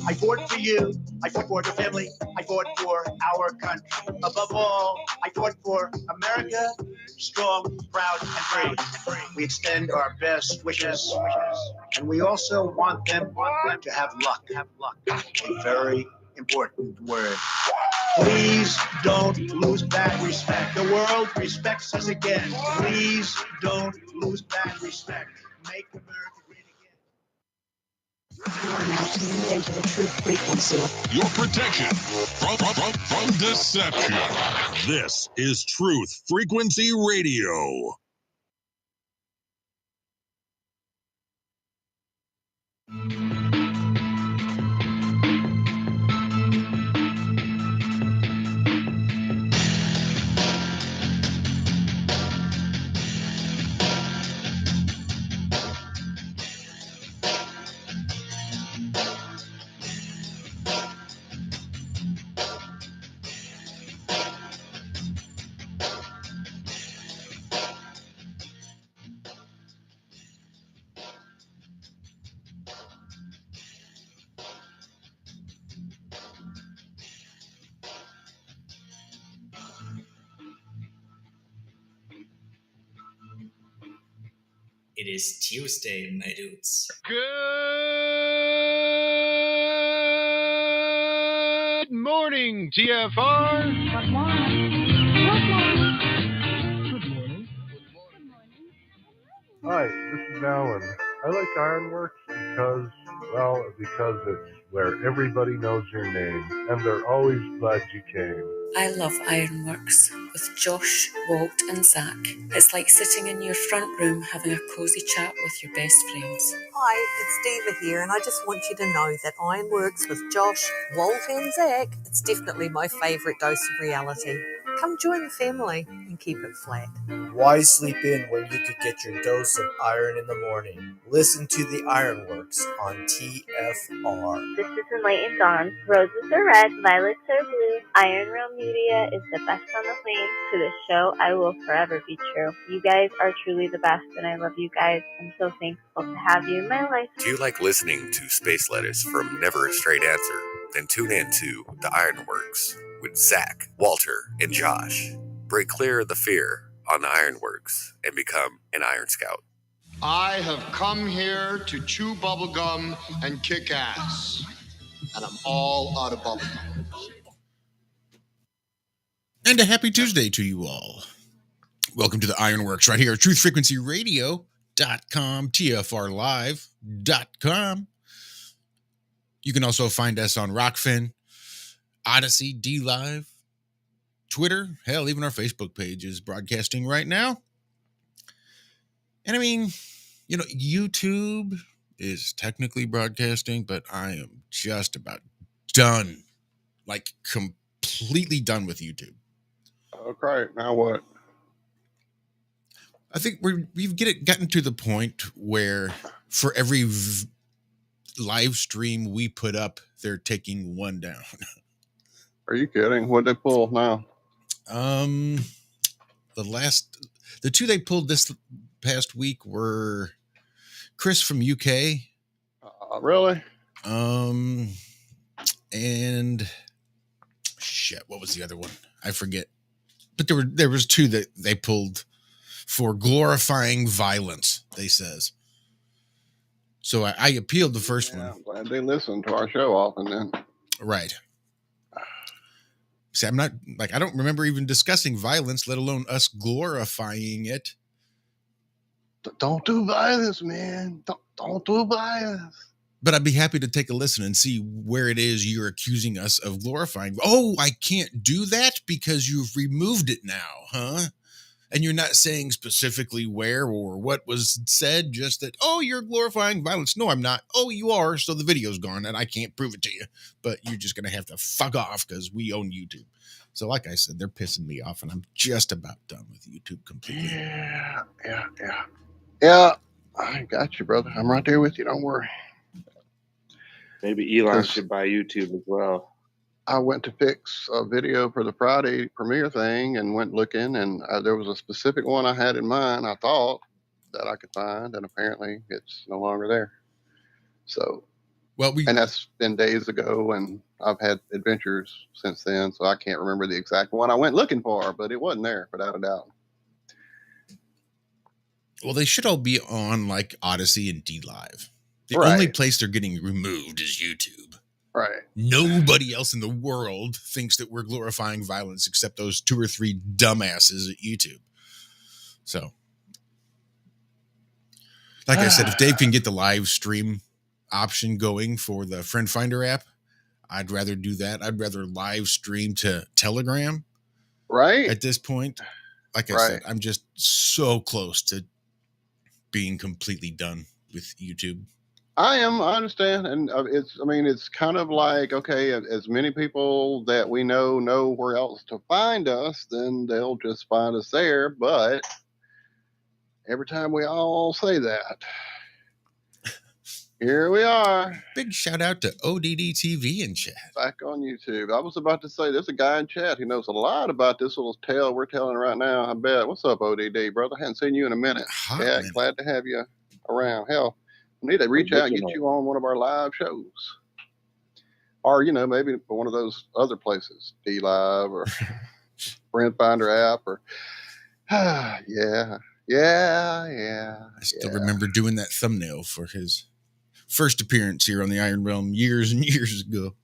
I fought for you. I fought for the family. I fought for our country. Above all, I fought for America, strong, proud, and free. We extend our best wishes, and we also want them to have luck. A very important word. Please don't lose that respect. The world respects us again. Please don't lose that respect. Make America great again. You are now tuned into the truth frequency. Your protection from deception. This is Truth Frequency Radio. It is Tuesday, my dudes. Good morning, TFR. Good morning. Hi, this is Alan. I like Ironworx because it's where everybody knows your name, and they're always glad you came. I love Ironworx with Josh, Walt and Zack. It's like sitting in your front room having a cosy chat with your best friends. Hi, it's Diva here, and I just want you to know that Ironworx with Josh, Walt and Zack, it's definitely my favourite dose of reality. Come join the family and keep it flat. Why sleep in when you could get your dose of iron in the morning? Listen to the Ironworx on TFR. This is Enlightened Dawn. Roses are red, violets are blue. Iron Realm Media is the best on the planet. To this show, I will forever be true. You guys are truly the best, and I love you guys. I'm so thankful to have you in my life. Do you like listening to space letters from Never a Straight Answer? Then tune in to the Ironworx with Zack, Walter, and Josh. Break clear of the fear on the Ironworx and become an Iron Scout. I have come here to chew bubblegum and kick ass. And I'm all out of bubblegum. And a happy Tuesday to you all. Welcome to the Ironworx right here at truthfrequencyradio.com, TFRlive.com. You can also find us on Rockfin, Odyssey, D-Live, Twitter, hell, even our Facebook page is broadcasting right now. And I mean, you know, YouTube is technically broadcasting, but I am just about done, like completely done with YouTube. Okay, now what? I think we've gotten to the point where for every live stream we put up, they're taking one down. Are you kidding? What'd they pull now? The two they pulled this past week were Chris from UK. Really? And shit, what was the other one? I forget. But there was two that they pulled for glorifying violence, they says. So I appealed the first one. I'm glad they listen to our show often then. Right. See, I'm not, like, I don't remember even discussing violence, let alone us glorifying it. Don't do violence, man. Don't do violence. But I'd be happy to take a listen and see where it is you're accusing us of glorifying. Oh, I can't do that because you've removed it now, huh? And you're not saying specifically where or what was said, just that, oh, you're glorifying violence. No, I'm not. Oh, you are. So the video's gone and I can't prove it to you. But you're just going to have to fuck off because we own YouTube. So like I said, they're pissing me off and I'm just about done with YouTube completely. Yeah, I got you, brother. I'm right there with you. Don't worry. Maybe Elon should buy YouTube as well. I went to fix a video for the Friday premiere thing and went looking, and there was a specific one I had in mind, I thought, that I could find, and apparently it's no longer there. So Well, and that's been days ago, and I've had adventures since then, so I can't remember the exact one I went looking for, but it wasn't there, without a doubt. Well, they should all be on like Odyssey and DLive. The Right. only place they're getting removed is YouTube. Right. Nobody else in the world thinks that we're glorifying violence except those 2 or 3 dumbasses at YouTube. So, like I said, if Dave can get the live stream option going for the Friend Finder app, I'd rather do that. I'd rather live stream to Telegram. Right. At this point, like I said, I'm just so close to being completely done with YouTube. I understand. And it's kind of like, okay, as many people that we know where else to find us, then they'll just find us there. But every time we all say that, here we are. Big shout out to ODD TV in chat. Back on YouTube. I was about to say, there's a guy in chat who knows a lot about this little tale we're telling right now. I bet. What's up, ODD, brother? Hadn't seen you in a minute. Yeah, glad to have you around. Hell, we need to reach out and get you on one of our live shows. Or, maybe one of those other places, DLive or Friend Finder app or, yeah. I still remember doing that thumbnail for his first appearance here on the Iron Realm years and years ago.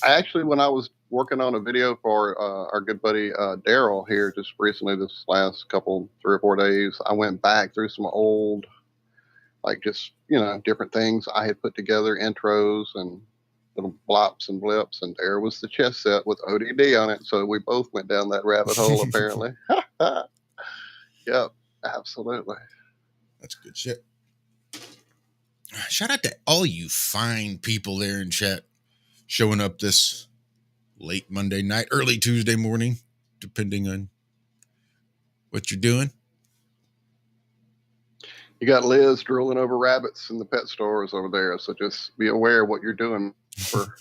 Actually, when I was working on a video for our good buddy Daryl here just recently, this last 3 or 4 days, I went back through some old, different things I had put together, intros and little blops and blips, and there was the chess set with ODD on it. So we both went down that rabbit hole, apparently. Yep, absolutely. That's good shit. Shout out to all you fine people there in chat showing up this late Monday night, early Tuesday morning, depending on what you're doing. You got Liz drooling over rabbits in the pet stores over there, so just be aware of what you're doing for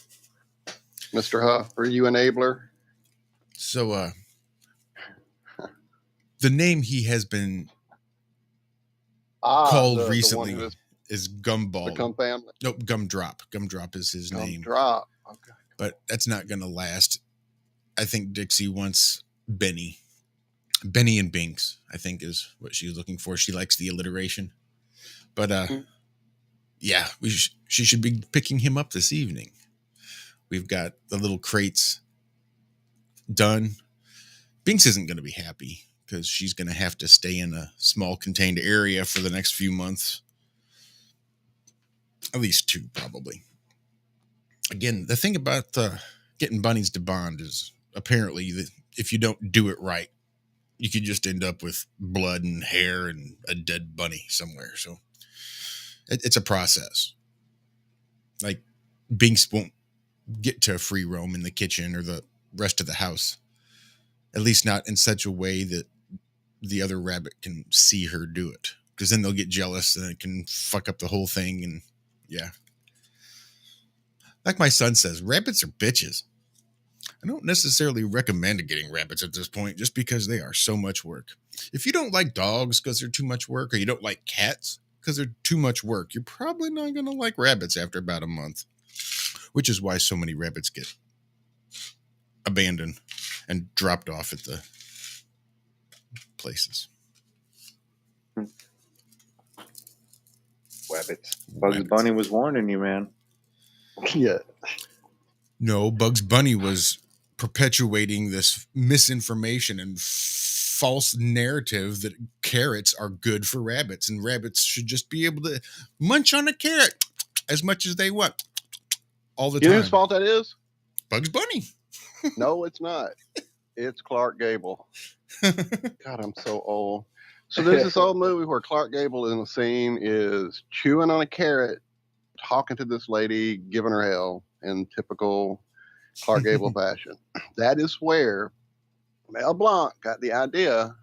Mr. Huff. Are you enabler? So, the name he has been called recently is Gumball. The Gum family? Nope, Gumdrop. Gumdrop is his name. Gumdrop. Okay. But that's not going to last. I think Dixie wants Benny. Benny and Binks, I think, is what she's looking for. She likes the alliteration. But, yeah, she should be picking him up this evening. We've got the little crates done. Binks isn't going to be happy because she's going to have to stay in a small contained area for the next few months. At least 2, probably. Again, the thing about getting bunnies to bond is apparently that if you don't do it right, you could just end up with blood and hair and a dead bunny somewhere. So it's a process. Like Binks won't get to free roam in the kitchen or the rest of the house, at least not in such a way that the other rabbit can see her do it, because then they'll get jealous and it can fuck up the whole thing. And yeah, like my son says, rabbits are bitches. I don't necessarily recommend getting rabbits at this point just because they are so much work. If you don't like dogs because they're too much work, or you don't like cats because they're too much work, you're probably not going to like rabbits after about a month, which is why so many rabbits get abandoned and dropped off at the places. Rabbits. Bugs Bunny was warning you, man. Yeah. No, Bugs Bunny was perpetuating this misinformation and false narrative that carrots are good for rabbits, and rabbits should just be able to munch on a carrot as much as they want all the time. You know whose fault that is? Bugs Bunny. No, it's not. It's Clark Gable. God, I'm so old. So there's this old movie where Clark Gable in the scene is chewing on a carrot, talking to this lady, giving her hell in typical Clark Gable fashion. That is where Mel Blanc got the idea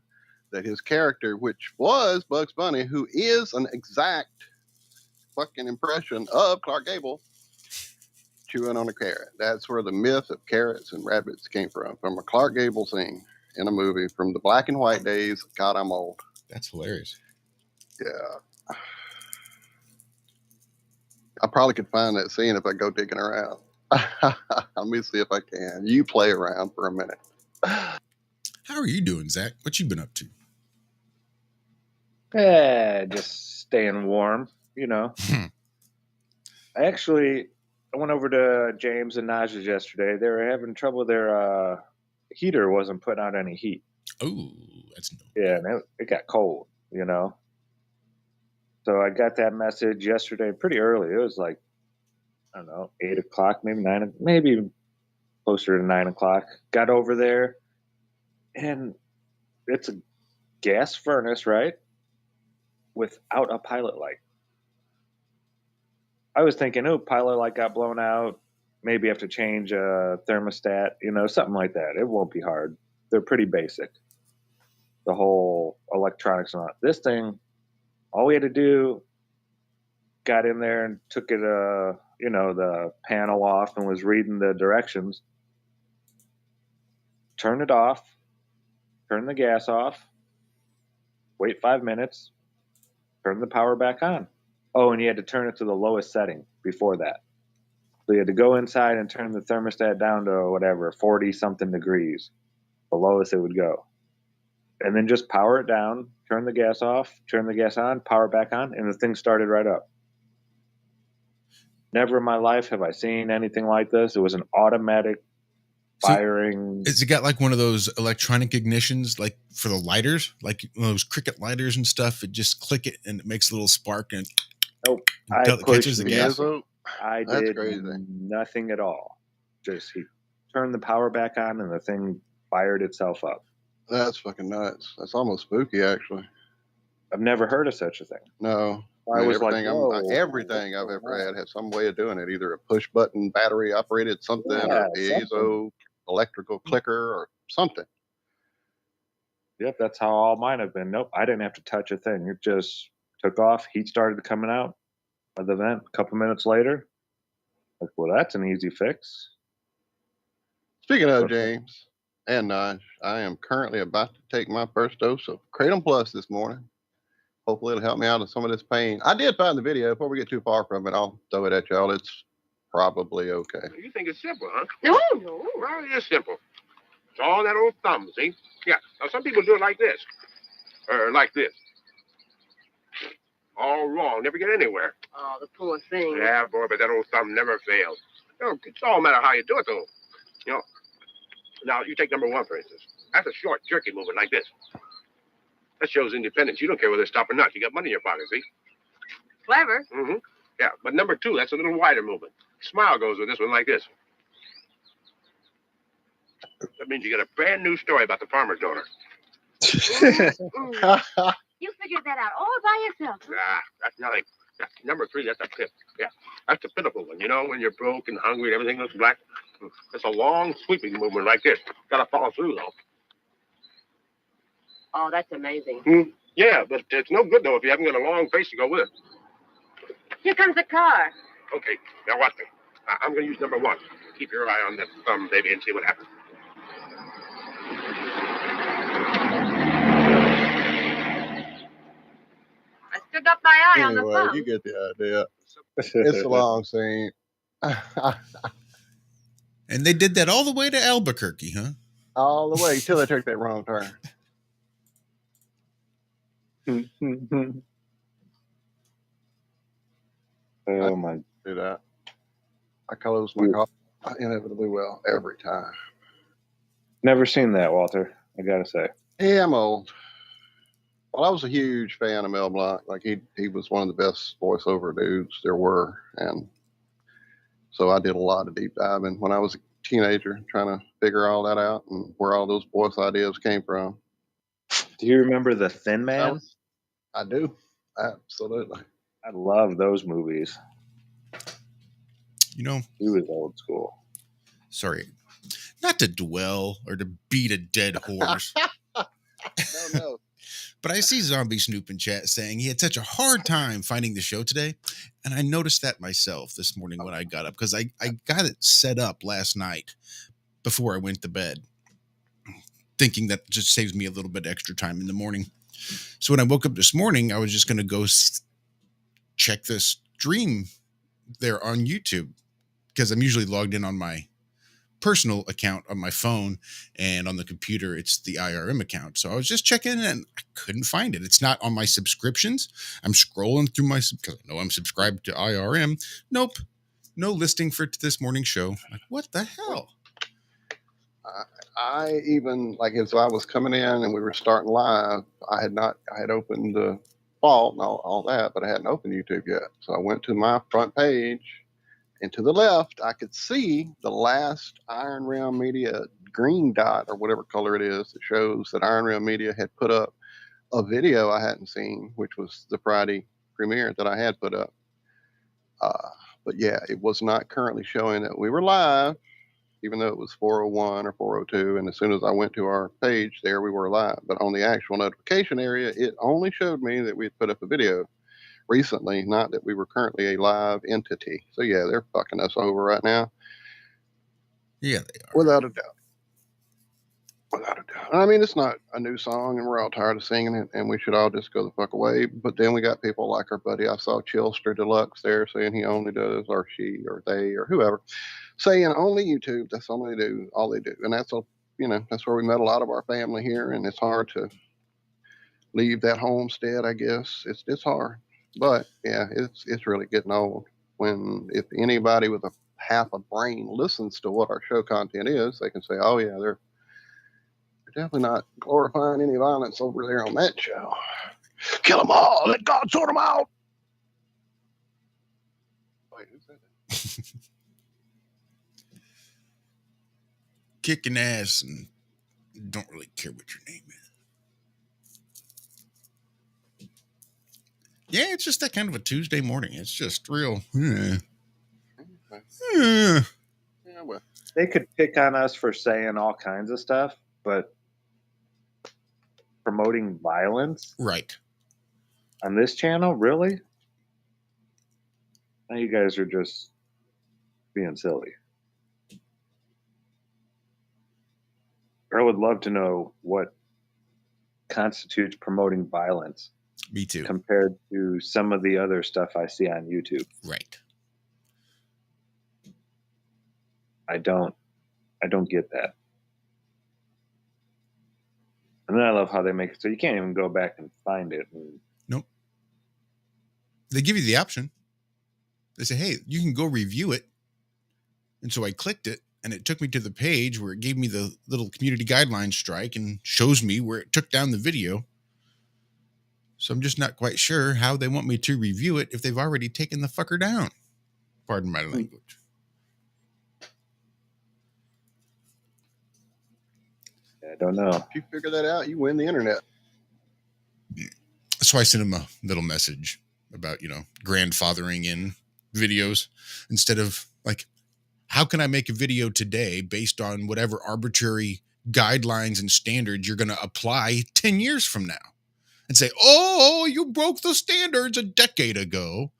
that his character, which was Bugs Bunny, who is an exact fucking impression of Clark Gable, chewing on a carrot. That's where the myth of carrots and rabbits came from a Clark Gable scene in a movie from the black and white days. God, I'm old. That's hilarious. Yeah. I probably could find that scene if I go digging around. Let me see if I can. You play around for a minute. How are you doing, Zach? What you been up to? Just staying warm, you know. I went over to James and Naj's yesterday. They were having trouble. Their heater wasn't putting out any heat. Oh, that's no. Yeah, and it got cold, you know. So I got that message yesterday pretty early. It was like, I don't know, 8 o'clock, maybe 9, maybe closer to 9 o'clock. Got over there, and it's a gas furnace, right? Without a pilot light. I was thinking, oh, pilot light got blown out. Maybe have to change a thermostat, you know, something like that. It won't be hard. They're pretty basic. The whole electronics on this thing, all we had to do, got in there and took it, you know, the panel off and was reading the directions. Turn it off. Turn the gas off. Wait 5 minutes. Turn the power back on. Oh, and you had to turn it to the lowest setting before that. So you had to go inside and turn the thermostat down to whatever, 40-something degrees. The lowest it would go. And then just power it down, turn the gas off, turn the gas on, power back on, and the thing started right up. Never in my life have I seen anything like this. It was an automatic firing. Has it got like one of those electronic ignitions, like for the lighters, like one of those Cricket lighters and stuff? It just click it and it makes a little spark and nope. catches the gas. I did nothing at all. Just he turned the power back on and the thing fired itself up. That's fucking nuts. That's almost spooky, actually. I've never heard of such a thing. No. I was everything, like, everything I've ever had has some way of doing it, either a push button, battery operated something, or piezo, electrical clicker, or something. Yep, that's how all mine have been. Nope, I didn't have to touch a thing. It just took off. Heat started coming out of the vent a couple minutes later. Like, well, that's an easy fix. Speaking of James and Naj, I am currently about to take my first dose of Kratom Plus this morning. Hopefully it'll help me out of some of this pain. I did find the video. Before we get too far from it, I'll throw it at y'all. It's probably okay. You think it's simple, huh? No. Well, it is simple. It's all that old thumb, see? Yeah. Now, some people do it like this. Or like this. All wrong. Never get anywhere. Oh, the poor thing. Yeah, boy, but that old thumb never fails. You know, it's all a matter of how you do it, though. You know, now, you take number 1, for instance. That's a short, jerky movement like this. That shows independence. You don't care whether they stop or not. You got money in your pocket, see? Clever. Mm-hmm. Yeah, but number 2, that's a little wider movement. Smile goes with this one like this. That means you get a brand new story about the farmer's daughter. You figured that out all by yourself. Ah, that's nothing. Number 3, that's a pip. Yeah, that's the pitiful one. You know, when you're broke and hungry and everything looks black. It's a long, sweeping movement like this. Got to follow through, though. Oh, that's amazing. Yeah, but it's no good, though, if you haven't got a long face to go with it. Here comes the car. Okay, now watch me. I'm going to use number 1. Keep your eye on that thumb, baby, and see what happens. I stood up my eye on the Anyway, thumb. you get the idea. It's a long scene. And they did that all the way to Albuquerque, huh? All the way till they took that wrong turn. Oh my! Do that. I close my car. I inevitably will every time. Never seen that, Walter. I gotta say. Yeah, I'm old. Well, I was a huge fan of Mel Blanc. Like he was one of the best voiceover dudes there were, and so I did a lot of deep diving when I was a teenager, trying to figure all that out and where all those voice ideas came from. Do you remember The Thin Man? I do. Absolutely. I love those movies. You know, he was old school. Sorry, not to dwell or to beat a dead horse. No. But I see Zombie Snoop in chat saying he had such a hard time finding the show today. And I noticed that myself this morning when I got up, because I got it set up last night before I went to bed, thinking that just saves me a little bit extra time in the morning. So when I woke up this morning, I was just going to go check the stream there on YouTube because I'm usually logged in on my personal account on my phone, and on the computer it's the IRM account. So I was just checking and I couldn't find it. It's not on my subscriptions. I'm scrolling through because I know I'm subscribed to IRM. Nope, no listing for this morning's show. Like, what the hell? I even, like, as I was coming in and we were starting live, I had opened the vault and all that, but I hadn't opened YouTube yet. So I went to my front page, and to the left, I could see the last Iron Realm Media green dot or whatever color it is that shows that Iron Realm Media had put up a video I hadn't seen, which was the Friday premiere that I had put up. But yeah, it was not currently showing that we were live, even though it was 4:01 or 4:02. And as soon as I went to our page there, we were live. But on the actual notification area, it only showed me that we had put up a video recently, not that we were currently a live entity. So yeah, they're fucking us over right now. Yeah, they are. Without a doubt. Without a doubt. I mean, it's not a new song, and we're all tired of singing it, and we should all just go the fuck away. But then we got people like our buddy, I saw Chillster Deluxe there saying he only does, or she, or they, or whoever, saying only YouTube. That's all they do. And that's that's where we met a lot of our family here, and it's hard to leave that homestead. I guess it's hard, but yeah, it's really getting old. If anybody with a half a brain listens to what our show content is, they can say, "Oh yeah, they're definitely not glorifying any violence over there on that show. Kill them all. Let God sort them out." Wait, who said that? Kicking ass and don't really care what your name is. Yeah, it's just that kind of a Tuesday morning. It's just real. Yeah, well, They could pick on us for saying all kinds of stuff, but promoting violence, right, on this channel, really? Now you guys are just being silly. I would love to know what constitutes promoting violence. Me too. Compared to some of the other stuff I see on YouTube. Right. I don't get that. And then I love how they make it so you can't even go back and find it. Nope. They give you the option. They say, hey, you can go review it. And so I clicked it, and it took me to the page where it gave me the little community guidelines strike and shows me where it took down the video. So I'm just not quite sure how they want me to review it if they've already taken the fucker down. Pardon my language. I don't know. If you figure that out, you win the internet. So I sent him a little message about, grandfathering in videos instead of like, how can I make a video today based on whatever arbitrary guidelines and standards you're going to apply 10 years from now? And say, oh, you broke the standards a decade ago.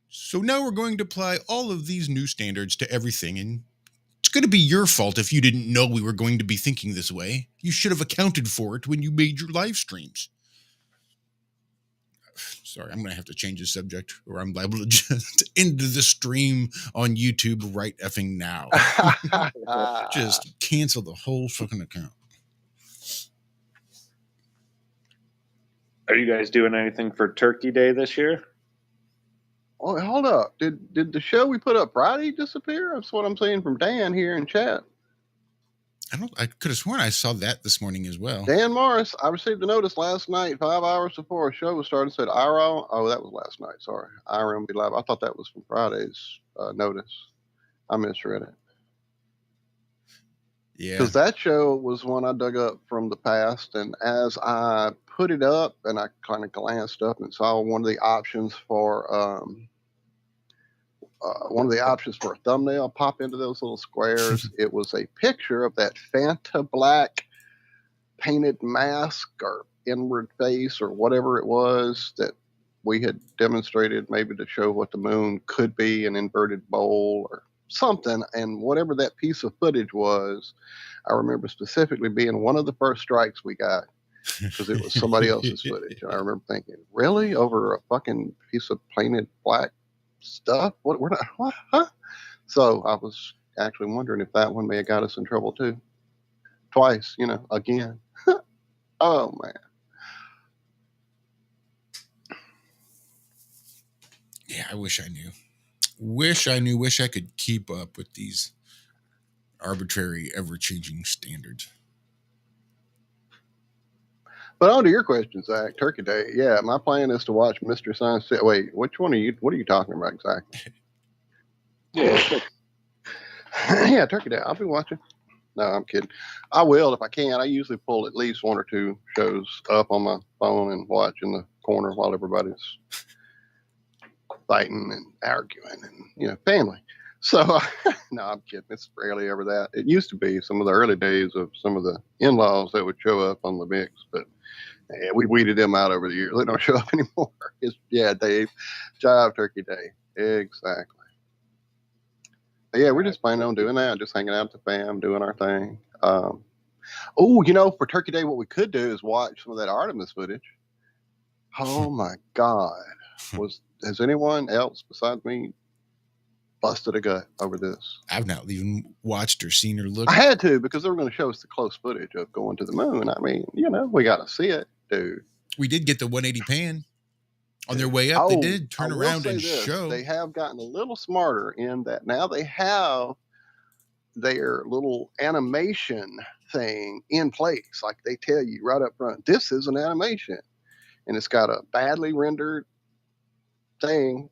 So now we're going to apply all of these new standards to everything. And it's going to be your fault if you didn't know we were going to be thinking this way. You should have accounted for it when you made your live streams. Sorry, I'm going to have to change the subject or I'm liable to just end the stream on YouTube right effing now. Just cancel the whole fucking account. Are you guys doing anything for Turkey Day this year? Oh, hold up. Did the show we put up Friday disappear? That's what I'm saying from Dan here in chat. I could have sworn I saw that this morning as well. Dan Morris, I received a notice last night, 5 hours before a show was started, said IRO. Oh, that was last night. Sorry. IRO be live. I thought that was from Friday's notice. I misread it. Yeah. Because that show was one I dug up from the past, and as I put it up and I kind of glanced up and saw one of the options for a thumbnail pop into those little squares. It was a picture of that Fanta Black painted mask or inward face or whatever it was that we had demonstrated, maybe to show what the moon could be, an inverted bowl or something. And whatever that piece of footage was, I remember specifically being one of the first strikes we got. because it was somebody else's footage. And I remember thinking, really? Over a fucking piece of painted black stuff? What? We're not, what? Huh? So I was actually wondering if that one may have got us in trouble too. Twice, again. Oh, man. Yeah, I wish I knew. Wish I could keep up with these arbitrary, ever-changing standards. But on to your question, Zach, Turkey Day. Yeah, my plan is to watch Mr. Science. Wait, which one are you? What are you talking about exactly? Yeah. Yeah, Turkey Day. I'll be watching. No, I'm kidding. I will if I can. I usually pull at least one or two shows up on my phone and watch in the corner while everybody's fighting and arguing and, family. So, no, I'm kidding. It's rarely ever that. It used to be some of the early days of some of the in-laws that would show up on the mix, but yeah, we weeded them out over the years. They don't show up anymore. Dave, Jive Turkey Day. Exactly. But yeah, we're just planning on doing that, just hanging out with the fam, doing our thing. For Turkey Day, what we could do is watch some of that Artemis footage. Oh my God. Has anyone else besides me busted a gut over this? I've not even watched or seen or looked. I had to, because they were going to show us the close footage of going to the moon. I mean, we got to see it, dude. We did get the 180 pan on their way up. They did turn around and show. They have gotten a little smarter in that now they have their little animation thing in place. Like they tell you right up front, this is an animation. And it's got a badly rendered thing,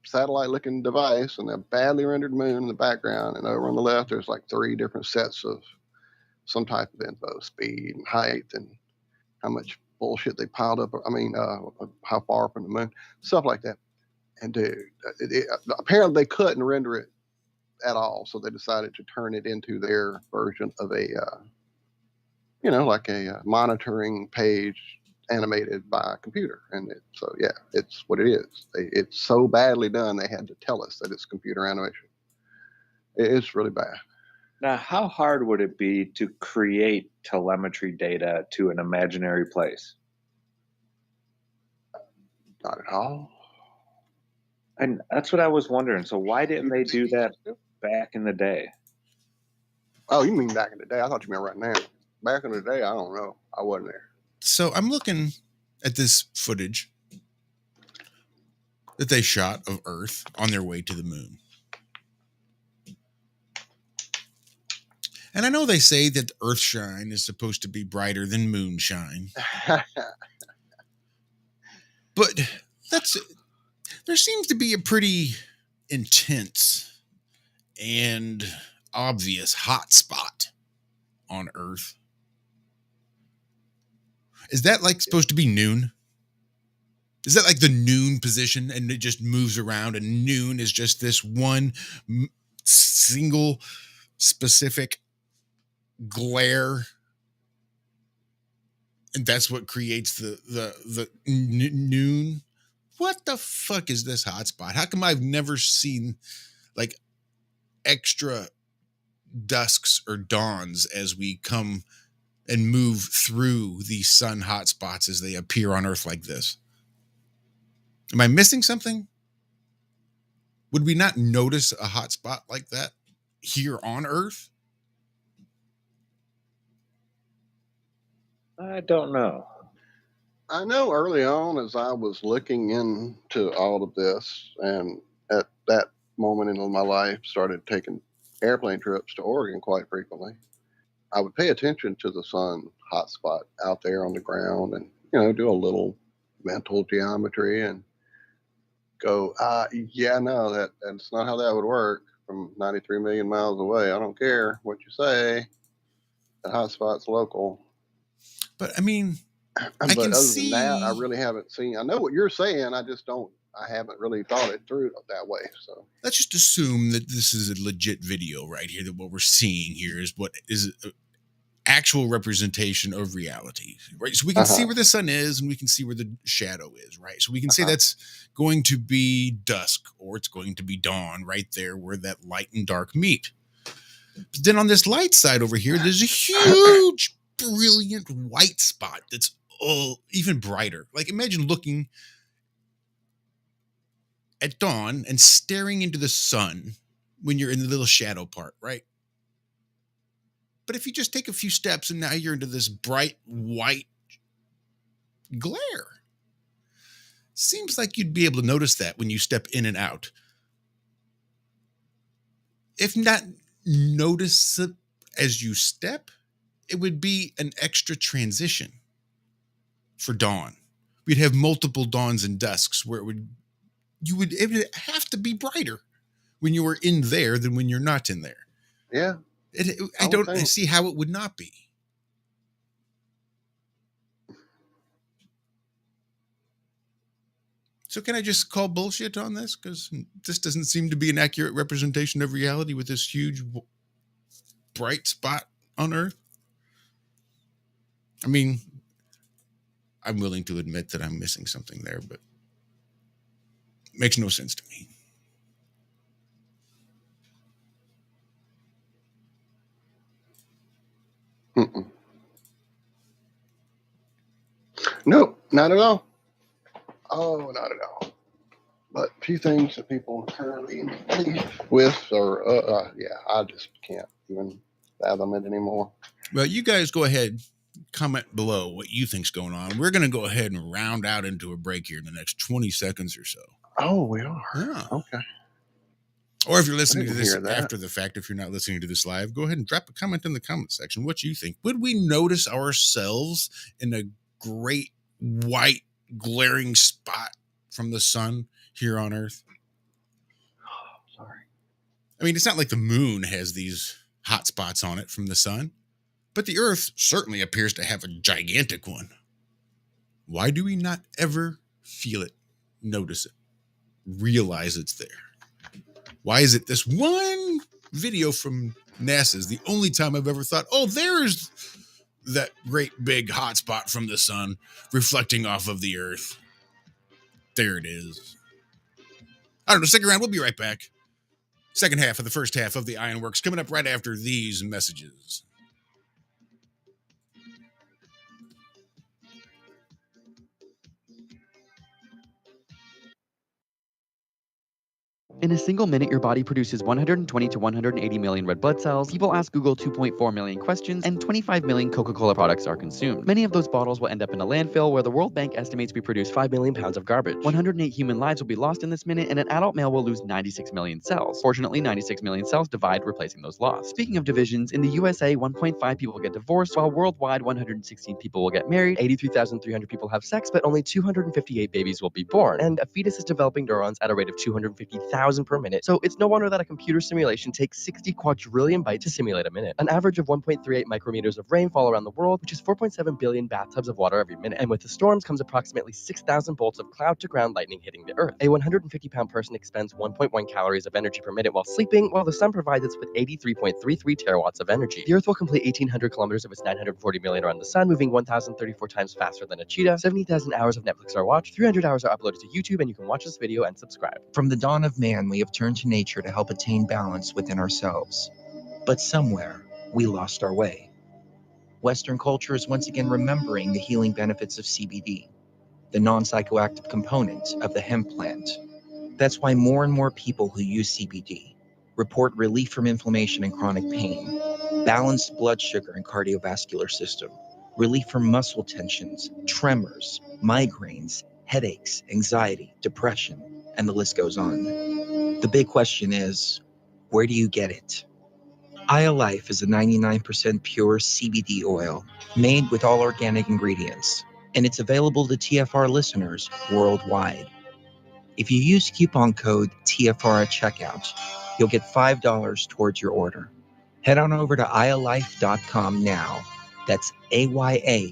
satellite-looking device, and a badly rendered moon in the background. And over on the left, there's like 3 different sets of some type of info, speed and height and how much bullshit they piled up. I mean, how far from the moon, stuff like that. And dude, apparently they couldn't render it at all, so they decided to turn it into their version of a, like a monitoring page animated by a computer. And so yeah, it's what it is. It's so badly done, they had to tell us that it's computer animation. It's really bad. Now, how hard would it be to create telemetry data to an imaginary place? Not at all. And that's what I was wondering. So why didn't they do that back in the day? Oh, you mean back in the day? I thought you meant right now. Back in the day, I don't know. I wasn't there. So I'm looking at this footage that they shot of Earth on their way to the moon. And I know they say that Earthshine is supposed to be brighter than moonshine. But there seems to be a pretty intense and obvious hot spot on Earth. Is that like supposed to be noon? Is that like the noon position and it just moves around, and noon is just this one single specific glare, and that's what creates the noon? What the fuck is this hotspot? How come I've never seen like extra dusks or dawns as we come and move through these sun hotspots as they appear on Earth like this? Am I missing something? Would we not notice a hotspot like that here on Earth? I don't know. I know early on, as I was looking into all of this, and at that moment in my life started taking airplane trips to Oregon quite frequently, I would pay attention to the sun hotspot out there on the ground and, do a little mental geometry and go, that's not how that would work from 93 million miles away. I don't care what you say. The hotspot's local. But I mean, but other than that, I really haven't seen. I know what you're saying. I haven't really thought it through that way. So let's just assume that this is a legit video right here, that what we're seeing here is what is an actual representation of reality, right? So we can see where the sun is and we can see where the shadow is, right? So we can say that's going to be dusk or it's going to be dawn right there where that light and dark meet. But then on this light side over here, there's a huge brilliant white spot that's even brighter. Like imagine looking at dawn and staring into the sun when you're in the little shadow part, right? But if you just take a few steps and now you're into this bright white glare, seems like you'd be able to notice that when you step in and out. If not notice it as you step, it would be an extra transition for dawn. We'd have multiple dawns and dusks where it would have to be brighter when you were in there than when you're not in there. Yeah. I don't see how it would not be. So can I just call bullshit on this? Because this doesn't seem to be an accurate representation of reality with this huge bright spot on Earth. I mean, I'm willing to admit that I'm missing something there, but it makes no sense to me. Mm-mm. Nope, not at all. Oh, not at all. But a few things that people currently engage with, or I just can't even fathom it anymore. Well, you guys go ahead, comment below what you think's going on. We're going to go ahead and round out into a break here in the next 20 seconds or so. Oh, we are. Yeah. Okay. Or if you're listening to this after the fact, if you're not listening to this live, go ahead and drop a comment in the comment section. What you think? Would we notice ourselves in a great white glaring spot from the sun here on Earth? Oh, sorry. I mean, it's not like the moon has these hot spots on it from the sun, but the Earth certainly appears to have a gigantic one. Why do we not ever feel it, notice it, realize it's there? Why is it this one video from NASA is the only time I've ever thought, oh, there's that great big hot spot from the sun reflecting off of the Earth. There it is. I don't know, stick around. We'll be right back. Second half of the first half of the Ironworx coming up right after these messages. In a single minute, your body produces 120 to 180 million red blood cells. People ask Google 2.4 million questions, and 25 million Coca-Cola products are consumed. Many of those bottles will end up in a landfill where the World Bank estimates we produce 5 million pounds of garbage. 108 human lives will be lost in this minute, and an adult male will lose 96 million cells. Fortunately, 96 million cells divide, replacing those lost. Speaking of divisions, in the USA, 1.5 people will get divorced, while worldwide, 116 people will get married, 83,300 people have sex, but only 258 babies will be born. And a fetus is developing neurons at a rate of 250,000 per minute, so it's no wonder that a computer simulation takes 60 quadrillion bytes to simulate a minute. An average of 1.38 micrometers of rain fall around the world, which is 4.7 billion bathtubs of water every minute. And with the storms comes approximately 6,000 bolts of cloud-to-ground lightning hitting the Earth. A 150-pound person expends 1.1 calories of energy per minute while sleeping, while the sun provides us with 83.33 terawatts of energy. The Earth will complete 1,800 kilometers of its 940 million around the sun, moving 1,034 times faster than a cheetah. 70,000 hours of Netflix are watched, 300 hours are uploaded to YouTube, and you can watch this video and subscribe. From the dawn of man, we have turned to nature to help attain balance within ourselves. But somewhere, we lost our way. Western culture is once again remembering the healing benefits of CBD, the non-psychoactive component of the hemp plant. That's why more and more people who use CBD report relief from inflammation and chronic pain, balanced blood sugar and cardiovascular system, relief from muscle tensions, tremors, migraines, headaches, anxiety, depression, and the list goes on. The big question is, where do you get it? IOLife is a 99% pure CBD oil made with all organic ingredients, and it's available to TFR listeners worldwide. If you use coupon code TFR at checkout, you'll get $5 towards your order. Head on over to iolife.com now. That's AYA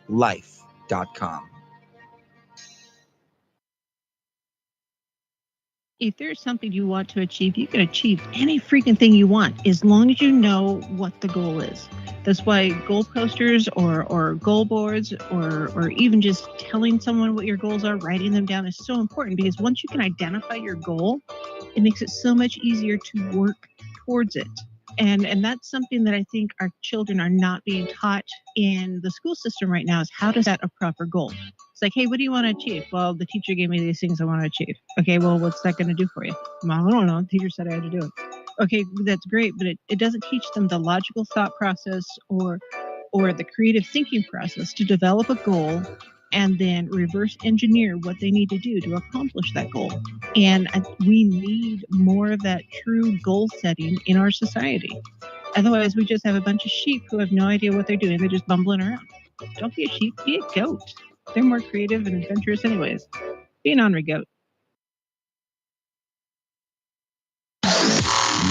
life.com. If there's something you want to achieve, you can achieve any freaking thing you want as long as you know what the goal is. That's why goal posters or goal boards or even just telling someone what your goals are, writing them down is so important, because once you can identify your goal, it makes it so much easier to work towards it. And that's something that I think our children are not being taught in the school system right now, is how to set a proper goal. It's like, hey, what do you want to achieve? Well, the teacher gave me these things I want to achieve. Okay, well, what's that going to do for you? Well, I don't know. The teacher said I had to do it. Okay, that's great, but it doesn't teach them the logical thought process or the creative thinking process to develop a goal and then reverse engineer what they need to do to accomplish that goal. And we need more of that true goal setting in our society. Otherwise, we just have a bunch of sheep who have no idea what they're doing. They're just bumbling around. Don't be a sheep, be a goat. They're more creative and adventurous anyways. Be an ornery goat.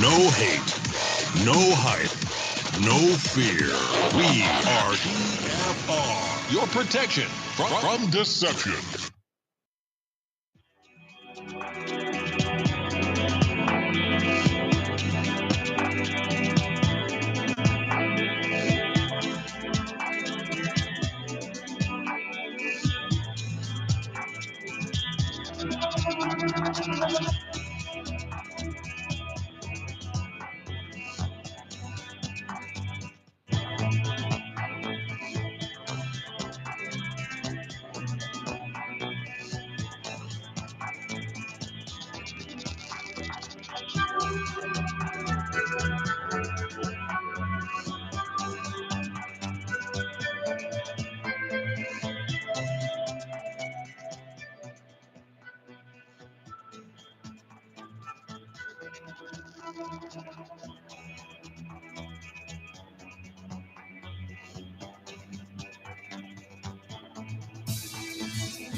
No hate, no hype, no fear. We are TFR, your protection from deception.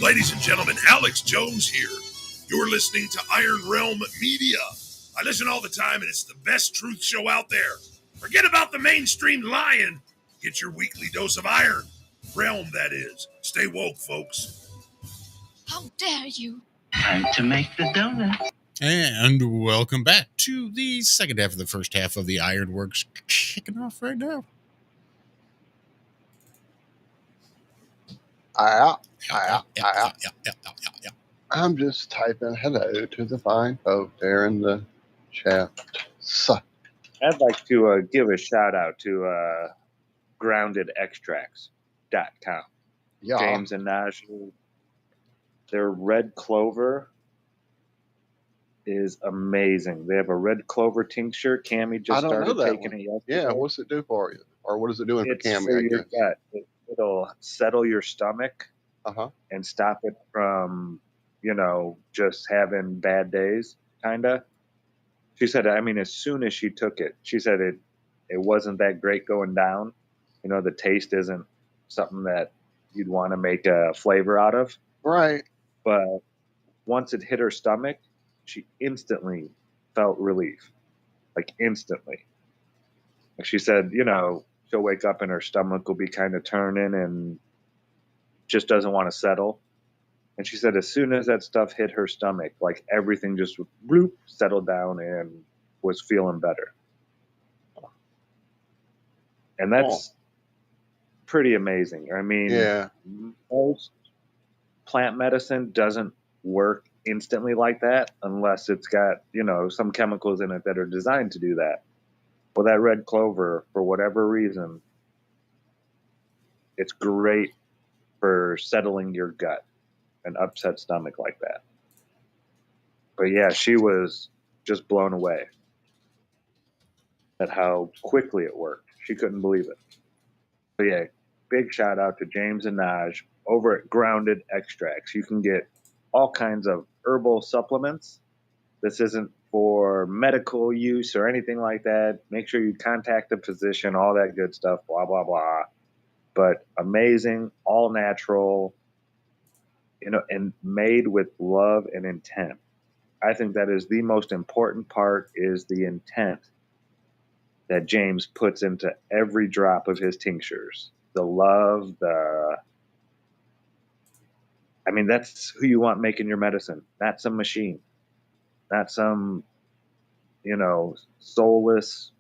Ladies and gentlemen, Alex Jones here. You're listening to Iron Realm Media. I listen all the time, and it's the best truth show out there. Forget about the mainstream lying. Get your weekly dose of iron. Realm, that is. Stay woke, folks. How dare you? Time to make the donut. And welcome back to the second half of the first half of the Ironworx, kicking off right now. I'm just typing hello to the fine folk there in the chat. I'd like to give a shout out to groundedextracts.com. Yeah. James and Naj, their red clover is amazing. They have a red clover tincture. Cammy just started taking it yesterday. Yeah, what's it do for you? Or what is it doing for Cammy? For your gut. It'll settle your stomach and stop it from, just having bad days, kind of. She said, as soon as she took it, she said it wasn't that great going down. The taste isn't something that you'd want to make a flavor out of. Right. But once it hit her stomach, she instantly felt relief. Like instantly. Like she said, she'll wake up and her stomach will be kind of turning and just doesn't want to settle. And she said as soon as that stuff hit her stomach, like everything just bloop, settled down and was feeling better. And that's pretty amazing. Most plant medicine doesn't work instantly like that unless it's got, some chemicals in it that are designed to do that. Well, that red clover, for whatever reason, it's great for settling your gut, an upset stomach like that. But yeah, she was just blown away at how quickly it worked. She couldn't believe it. So yeah, big shout out to James and Naj over at Grounded Extracts. You can get all kinds of herbal supplements. This isn't for medical use or anything like that. Make sure you contact the physician, all that good stuff, blah, blah, blah. But amazing, all natural, and made with love and intent. I think that is the most important part, is the intent that James puts into every drop of his tinctures. The love, that's who you want making your medicine, not some machine, not some, soulless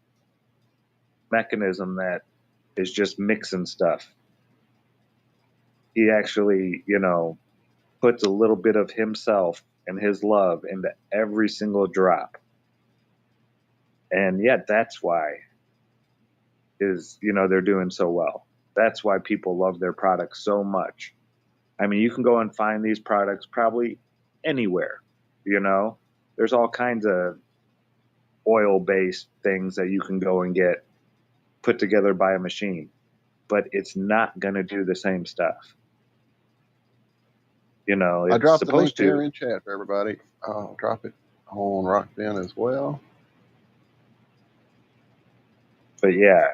mechanism that is just mixing stuff. He actually, puts a little bit of himself and his love into every single drop. And yet that's why they're doing so well. That's why people love their products so much. I mean, you can go and find these products probably anywhere, There's all kinds of oil-based things that you can go and get put together by a machine, but it's not going to do the same stuff. I dropped the link there in chat for everybody. I'll drop it on Rockden as well. But yeah,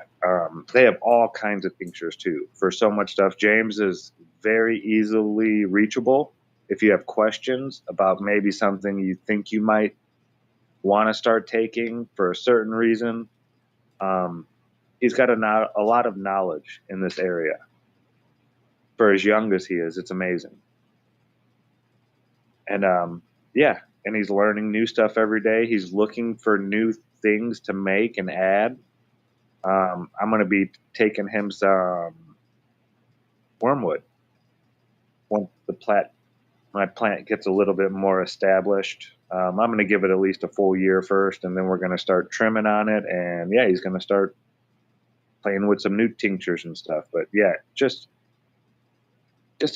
they have all kinds of tinctures too for so much stuff. James is very easily reachable. If you have questions about maybe something you think you might want to start taking for a certain reason, he's got a lot of knowledge in this area. For as young as he is, it's amazing. And and he's learning new stuff every day. He's looking for new things to make and add. I'm going to be taking him some wormwood once my plant gets a little bit more established. I'm going to give it at least a full year first, and then we're going to start trimming on it. And yeah, he's going to start playing with some new tinctures and stuff. But yeah, just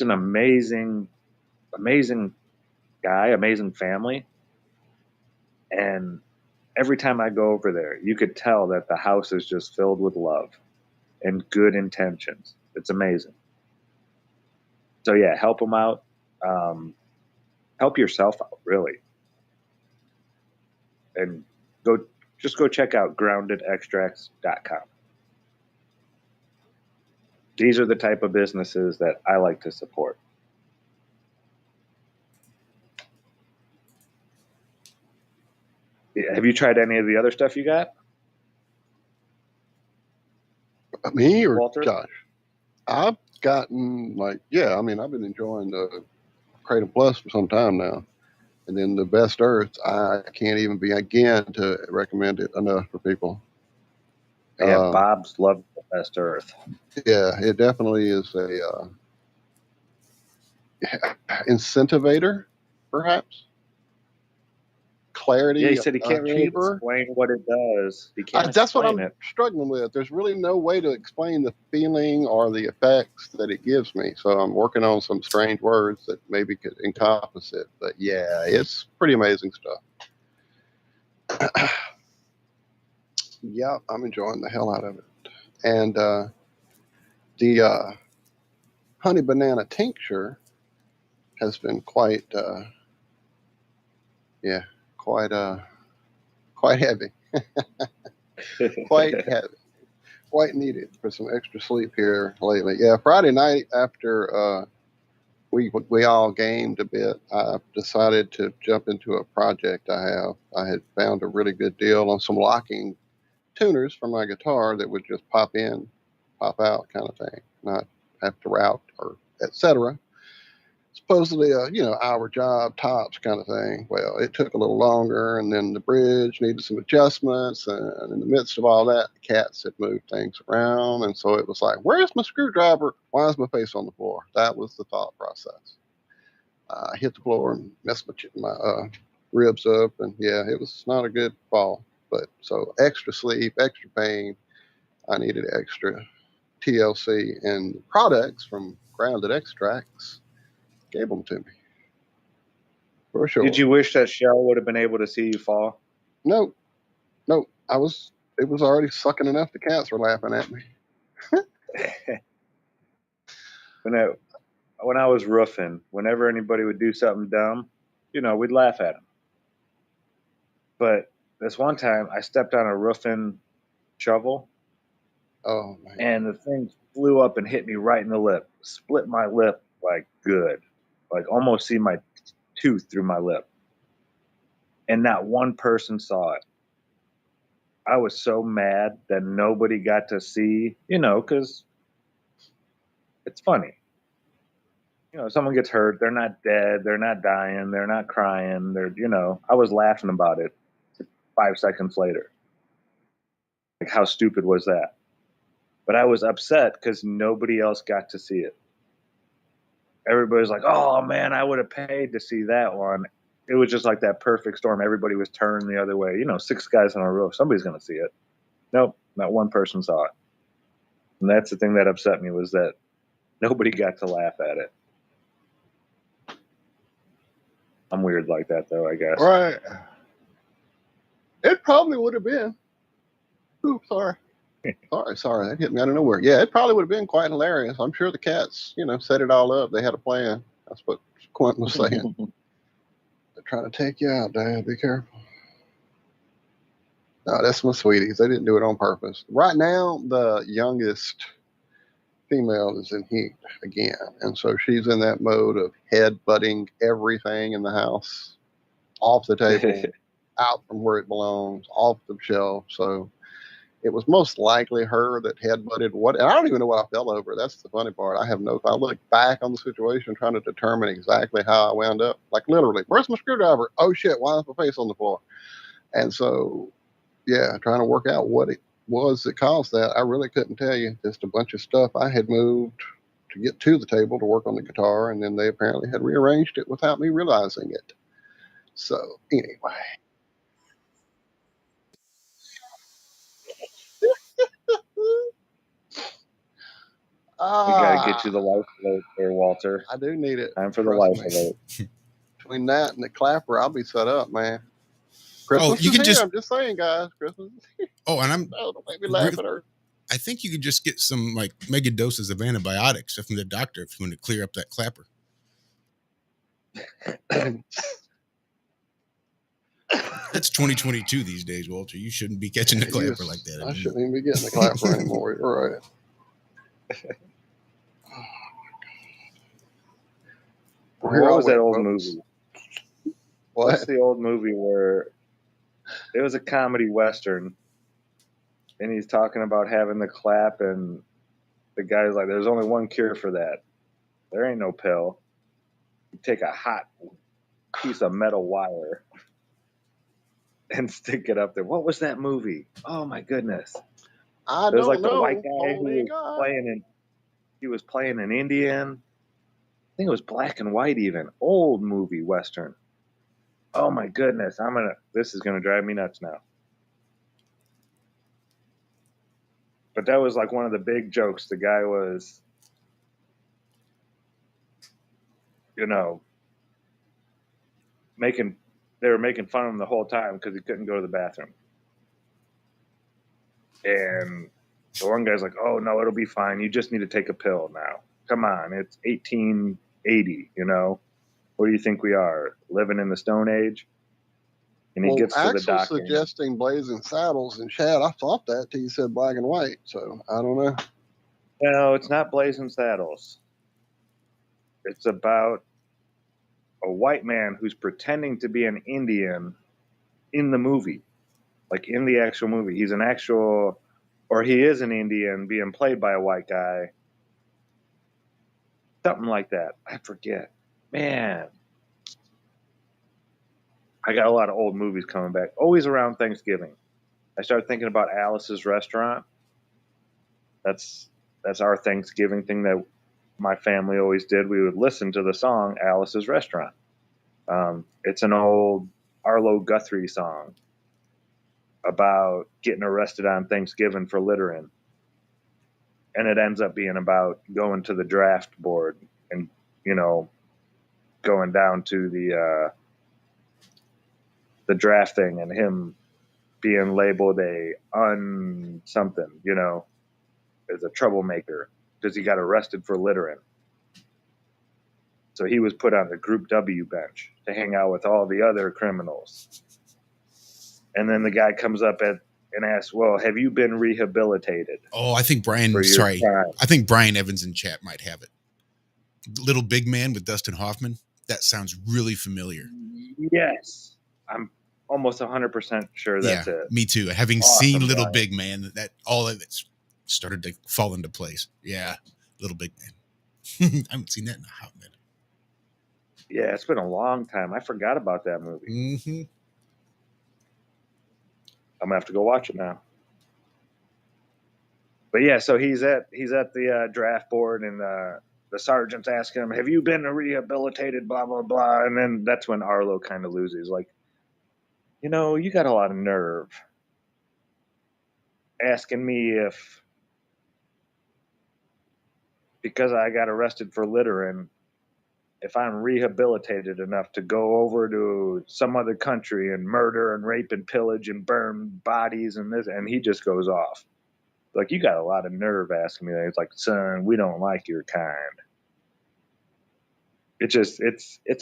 an amazing guy, amazing family. And every time I go over there, you could tell that the house is just filled with love and good intentions. It's amazing. So yeah, help them out. Help yourself out, really. And go check out groundedextracts.com. These are the type of businesses that I like to support. Have you tried any of the other stuff you got? Me or Walter? Josh? I've gotten I've been enjoying the Kratom Plus for some time now. And then the Best Earth, I can't even begin to recommend it enough for people. Yeah, Bob's loved the Best Earth. Yeah, it definitely is a incentivator, perhaps. Clarity. Yeah, he said he can't really achiever. explain what it does. He can't That's what explain I'm it. struggling with. There's really no way to explain the feeling or the effects that it gives me. So I'm working on some strange words that maybe could encompass it. But yeah, it's pretty amazing stuff. Yeah, I'm enjoying the hell out of it. And the honey banana tincture has been quite heavy. Quite heavy. Quite needed for some extra sleep here lately. Yeah, Friday night after we all gamed a bit, I decided to jump into a project I have. I had found a really good deal on some locking tuners for my guitar that would just pop in, pop out kind of thing, not have to route or etc. Supposedly a hour job tops kind of thing. Well, it took a little longer, and then the bridge needed some adjustments, and in the midst of all that, the cats had moved things around, and so it was like, where's my screwdriver? Why is my face on the floor? That was the thought process. I hit the floor and messed my ribs up, and yeah, it was not a good fall. But so extra sleep, extra pain. I needed extra TLC, and products from Grounded Extracts gave them to me. For sure. Did you wish that Shell would have been able to see you fall? No. It was already sucking enough. The cats were laughing at me. When I was roofing, whenever anybody would do something dumb, we'd laugh at them. But this one time, I stepped on a roofing shovel. Oh, man. And the thing flew up and hit me right in the lip. Split my lip like good. Like almost see my tooth through my lip. And not one person saw it. I was so mad that nobody got to see, because it's funny. Someone gets hurt, they're not dead, they're not dying, they're not crying, I was laughing about it 5 seconds later. Like, how stupid was that? But I was upset because nobody else got to see it. Everybody's like, oh man, I would have paid to see that one. it was just like that perfect storm. Everybody was turned the other way. 6 guys on a row. Somebody's going to see it. Nope, not one person saw it. And that's the thing that upset me, was that nobody got to laugh at it. I'm weird like that, though, I guess. Right. It probably would have been. Oops, sorry. Sorry. That hit me out of nowhere. Yeah, it probably would have been quite hilarious. I'm sure the cats, set it all up. They had a plan. That's what Quentin was saying. They're trying to take you out, Dad. Be careful. No, that's my sweeties. They didn't do it on purpose. Right now, the youngest female is in heat again. And so she's in that mode of head-butting everything in the house, off the table, out from where it belongs, off the shelf. So it was most likely her that head-butted what. And I don't even know what I fell over. That's the funny part. I have no. I look back on the situation trying to determine exactly how I wound up. Like literally, where's my screwdriver? Oh shit! Why is my face on the floor? And so, yeah, trying to work out what it was that caused that. I really couldn't tell you. Just a bunch of stuff I had moved to get to the table to work on the guitar, and then they apparently had rearranged it without me realizing it. So anyway. We got to get you the life alert there, Walter. I do need it. Time for the life alert. Between that and the clapper, I'll be set up, man. Christmas you is can here. just. I'm just saying, guys. Christmas is here. Oh, and I'm. Oh, don't make me laugh at her. I think you could just get some like mega doses of antibiotics from the doctor if you want to clear up that clapper. That's 2022 these days, Walter. You shouldn't be catching the clapper like that. I shouldn't even be getting the clapper anymore. You're right. What was that old movie? What's the old movie where it was a comedy western and he's talking about having the clap and the guy's like, there's only one cure for that. There ain't no pill. You take a hot piece of metal wire and stick it up there. What was that movie? Oh my goodness. I There's don't like know. the white guy who was playing an Indian. I think it was black and white even. Old movie western. Oh my goodness. This is gonna drive me nuts now. But that was like one of the big jokes. The guy was, they were making fun of him the whole time because he couldn't go to the bathroom. And the one guy's like, oh no, it'll be fine. You just need to take a pill now. Come on, it's 1880, What do you think we are? Living in the Stone Age? And he gets to the doctor. Suggesting Blazing Saddles in chat. I thought that till you said black and white. So I don't know. No, it's not Blazing Saddles. It's about a white man who's pretending to be an Indian in the movie. Like in the actual movie. He's an actual, or he is an Indian being played by a white guy. Something like that. I forget. Man. I got a lot of old movies coming back. Always around Thanksgiving. I started thinking about Alice's Restaurant. That's our Thanksgiving thing that my family always did. We would listen to the song Alice's Restaurant. It's an old Arlo Guthrie song about getting arrested on Thanksgiving for littering. And it ends up being about going to the draft board and, going down to the draft thing and him being labeled something, as a troublemaker because he got arrested for littering. So he was put on the Group W bench to hang out with all the other criminals. And then the guy comes up and asks, well, have you been rehabilitated? Oh, I think Brian Evans in chat might have it. Little Big Man with Dustin Hoffman. That sounds really familiar. Yes. I'm almost 100% sure that's it. Me too. Having seen Little Big Man, that all of it's started to fall into place. Yeah, Little Big Man. I haven't seen that in a hot minute. Yeah, it's been a long time. I forgot about that movie. Mm-hmm. I'm gonna have to go watch it now. But yeah, so he's at the draft board, and the the sergeant's asking him, have you been rehabilitated, blah, blah, blah. And then that's when Arlo kind of loses. Like, you know, you got a lot of nerve asking me if, because I got arrested for littering, if I'm rehabilitated enough to go over to some other country and murder and rape and pillage and burn bodies and this. And he just goes off. Like, you got a lot of nerve asking me that. It's like, son, we don't like your kind. It's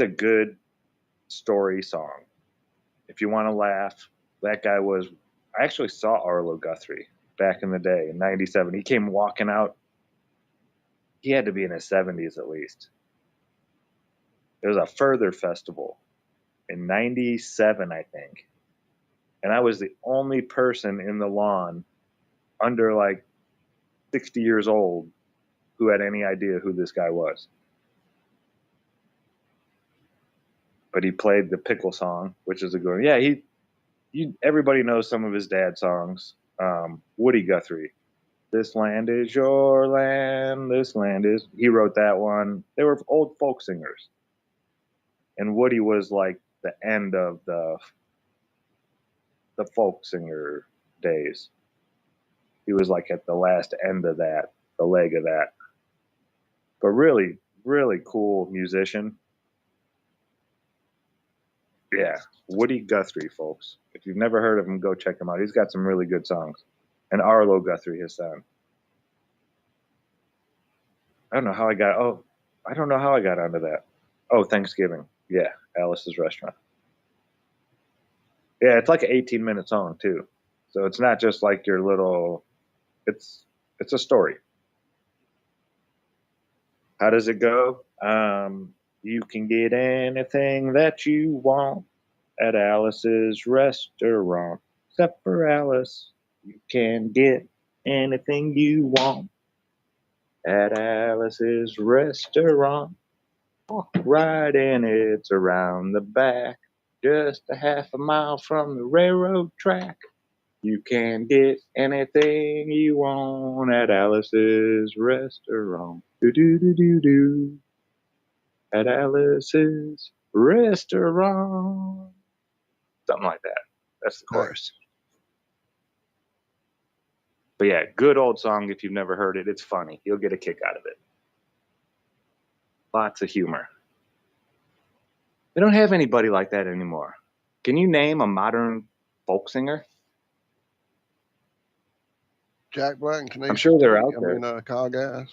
a good story song. If you want to laugh, that guy was, I actually saw Arlo Guthrie back in the day in 97. He came walking out. He had to be in his 70s at least. There was a Further festival in 97, I think. And I was the only person in the lawn under like 60 years old who had any idea who this guy was. But he played the Pickle song, which is a good one. Yeah, everybody knows some of his dad songs. Woody Guthrie. This land is your land, this land is... He wrote that one. They were old folk singers. And Woody was like the end of the folk singer days. He was like at the last end of that, the leg of that. But really, really cool musician. Yeah, Woody Guthrie, folks. If you've never heard of him, go check him out. He's got some really good songs. And Arlo Guthrie, his son. I don't know how I got onto that. Oh, Thanksgiving. Yeah, Alice's Restaurant. Yeah, it's like an 18-minute song too. So it's not just like your little, it's a story. How does it go? You can get anything that you want at Alice's Restaurant. Except for Alice, you can get anything you want at Alice's Restaurant. Walk right in, it's around the back, just a half a mile from the railroad track. You can get anything you want at Alice's Restaurant. Do-do-do-do-do. At Alice's Restaurant. Something like that. That's the chorus. But yeah, good old song. If you've never heard it, it's funny. You'll get a kick out of it. Lots of humor. They don't have anybody like that anymore. Can you name a modern folk singer? Jack Black and Canadian. I'm sure they're out there. Kyle Gass.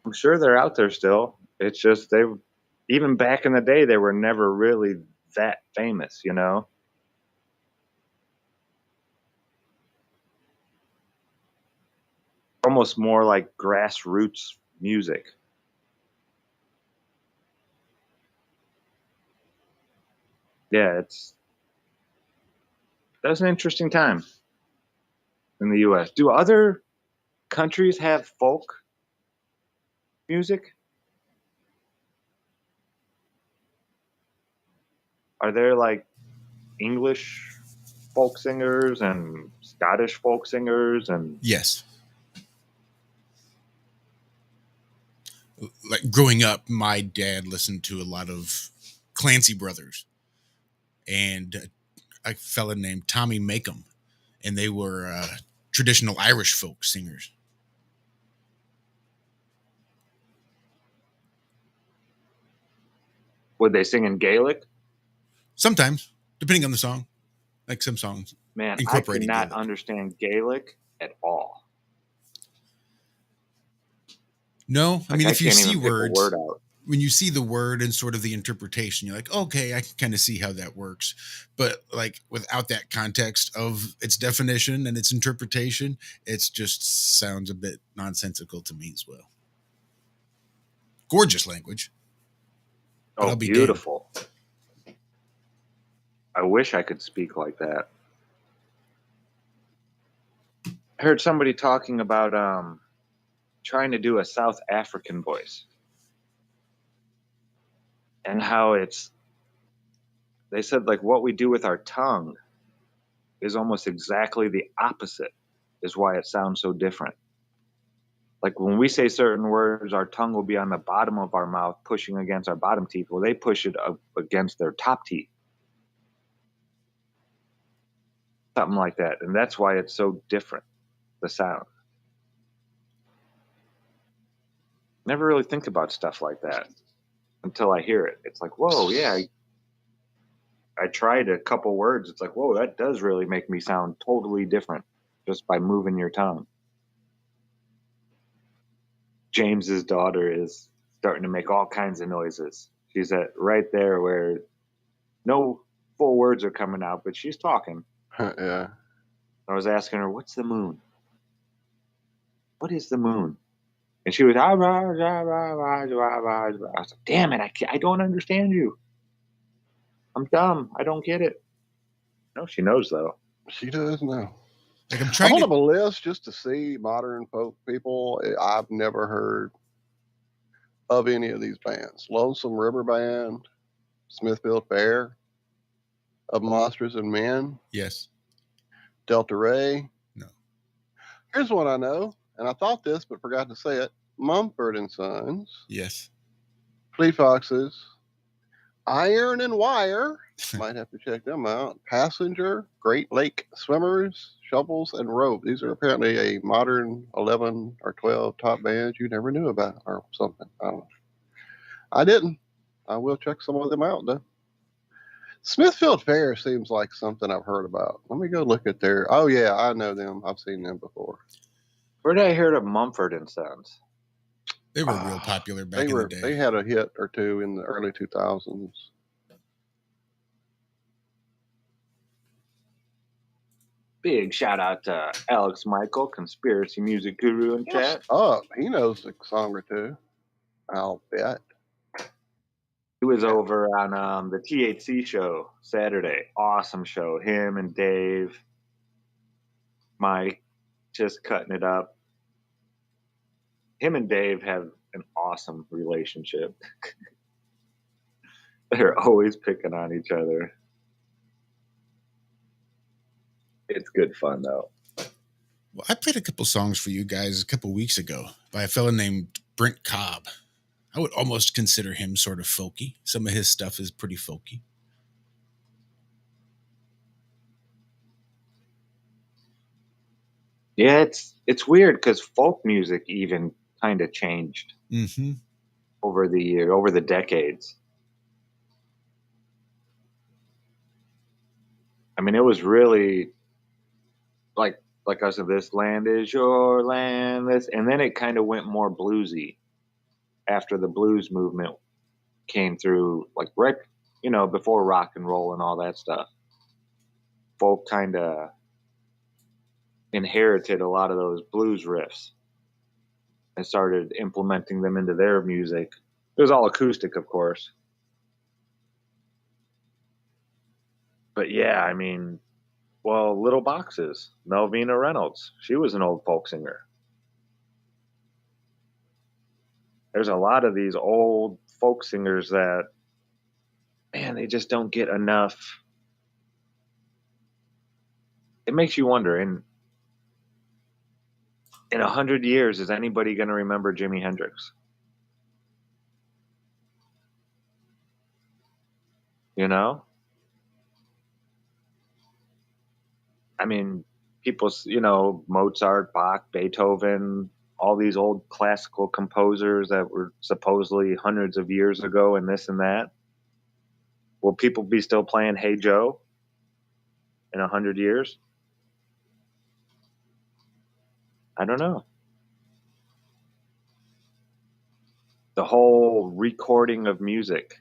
I'm sure they're out there still. It's just even back in the day, they were never really that famous, you know? Almost more like grassroots music. Yeah, that's an interesting time in the U.S. Do other countries have folk music? Are there like English folk singers and Scottish folk singers and... Yes. Like growing up, my dad listened to a lot of Clancy Brothers and a fella named Tommy Makem, and they were traditional Irish folk singers. Would they sing in Gaelic? Sometimes, depending on the song. Like some songs. Man, I cannot understand Gaelic at all. No, I mean, if you see words, word out. When you see the word and sort of the interpretation, you're like, okay, I can kind of see how that works. But like without that context of its definition and its interpretation, it's just sounds a bit nonsensical to me as well. Gorgeous language. Oh, beautiful. I wish I could speak like that. I heard somebody talking about trying to do a South African voice and how they said like what we do with our tongue is almost exactly the opposite is why it sounds so different. Like when we say certain words, our tongue will be on the bottom of our mouth pushing against our bottom teeth. Well, they push it up against their top teeth. Something like that. And that's why it's so different, the sound. Never really think about stuff like that until I hear it. It's like, whoa, yeah. I tried a couple words. It's like, whoa, that does really make me sound totally different just by moving your tongue. James's daughter is starting to make all kinds of noises. She's at right there where no full words are coming out, but she's talking. Yeah. I was asking her, what's the moon? What is the moon? And she was, I was like, damn it, I don't understand you. I'm dumb. I don't get it. No, she knows, though. She does know. Like I'm I trying put to. up a list just to see modern folk people. I've never heard of any of these bands. Lonesome River Band, Smithfield Fair, Of Monsters and Men, Yes. Delta Ray. No. Here's one I know, and I thought this but forgot to say it. Mumford and Sons. Yes. Fleet Foxes. Iron and Wire. Might have to check them out. Passenger, Great Lake Swimmers, Shovels and Rope. These are apparently a modern 11 or 12 top bands you never knew about or something. I don't know. I didn't. I will check some of them out, though. Smithfield Fair seems like something I've heard about. Let me go look at their... Oh, yeah, I know them. I've seen them before. Where did I hear of Mumford and Sons? They were real popular back in the day. They had a hit or two in the early 2000s. Big shout out to Alex Michael, conspiracy music guru in chat. Oh, he knows a song or two. I'll bet. He was over on the THC show Saturday. Awesome show. Him and Dave, Mike, just cutting it up. Him and Dave have an awesome relationship. They're always picking on each other. It's good fun, though. Well, I played a couple songs for you guys a couple weeks ago by a fellow named Brent Cobb. I would almost consider him sort of folky. Some of his stuff is pretty folky. Yeah, it's weird because folk music even kind of changed over the decades. I mean, it was really like I said, this land is your land, and then it kind of went more bluesy after the blues movement came through, like right, before rock and roll and all that stuff. Folk kind of inherited a lot of those blues riffs and started implementing them into their music. It was all acoustic, of course. But yeah, I mean, well, Little Boxes, Melvina Reynolds, she was an old folk singer. There's a lot of these old folk singers that, man, they just don't get enough. It makes you wonder, in 100 years, is anybody going to remember Jimi Hendrix? You know? I mean, people, Mozart, Bach, Beethoven, all these old classical composers that were supposedly hundreds of years ago and this and that. Will people be still playing Hey Joe in 100 years? I don't know. The whole recording of music.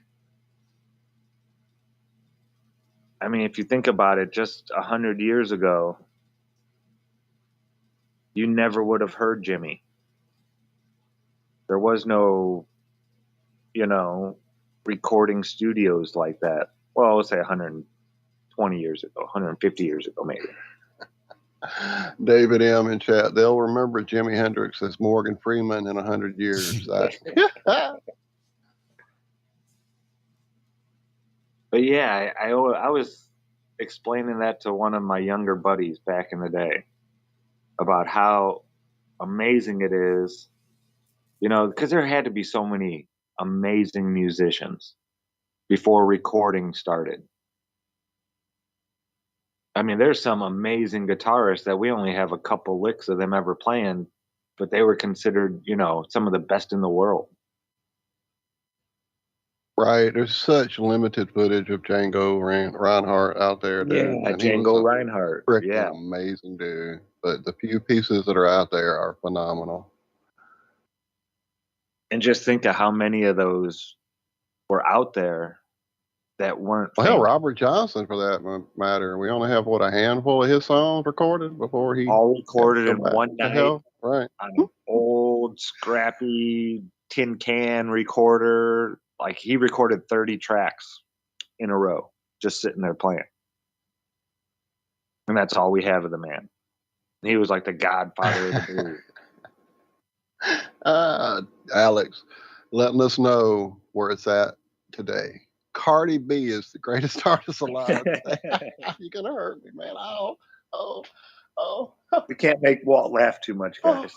I mean, if you think about it, just 100 years ago, you never would have heard Jimmy. There was no, recording studios like that. Well, let's say 120 years ago, 150 years ago, maybe. David M. in chat, they'll remember Jimi Hendrix as Morgan Freeman in 100 years. But yeah, I was explaining that to one of my younger buddies back in the day. about how amazing it is, because there had to be so many amazing musicians before recording started. I mean, there's some amazing guitarists that we only have a couple licks of them ever playing, but they were considered, some of the best in the world. Right. There's such limited footage of Django Reinhardt out there, dude. Yeah, And he was Django a Reinhardt. freaking Yeah. amazing dude. But the few pieces that are out there are phenomenal. And just think of how many of those were out there that weren't Well, hell, famous. Robert Johnson, for that matter. We only have, a handful of his songs recorded before he... All recorded had in to go back one to night hell. Right. on an old, scrappy tin can recorder. Like, he recorded 30 tracks in a row, just sitting there playing. And that's all we have of the man. He was like the godfather of the blues. Alex, letting us know where it's at today. Cardi B is the greatest artist alive. You're going to hurt me, man. Oh. We can't make Walt laugh too much, guys.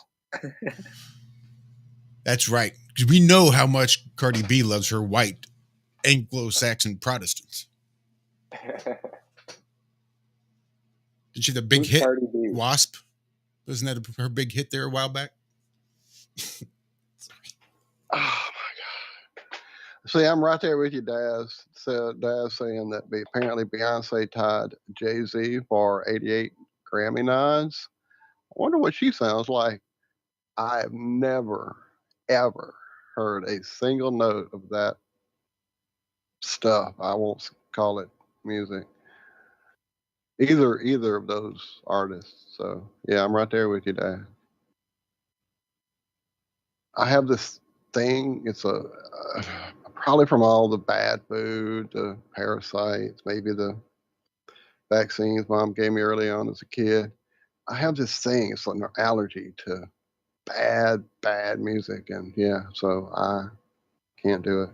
That's right. Because we know how much Cardi B loves her white Anglo-Saxon Protestants. Did she have the big hit, Wasp? Wasn't that her big hit there a while back? Oh, my God. See, I'm right there with you, Daz. So Daz saying that apparently Beyonce tied Jay-Z for 88 Grammy nods. I wonder what she sounds like. I've never, ever heard a single note of that stuff. I won't call it music. Either of those artists. So, yeah, I'm right there with you, Dad. I have this thing. It's probably from all the bad food, the parasites, maybe the vaccines Mom gave me early on as a kid. I have this thing. It's like an allergy to bad music, and yeah, so I can't do it.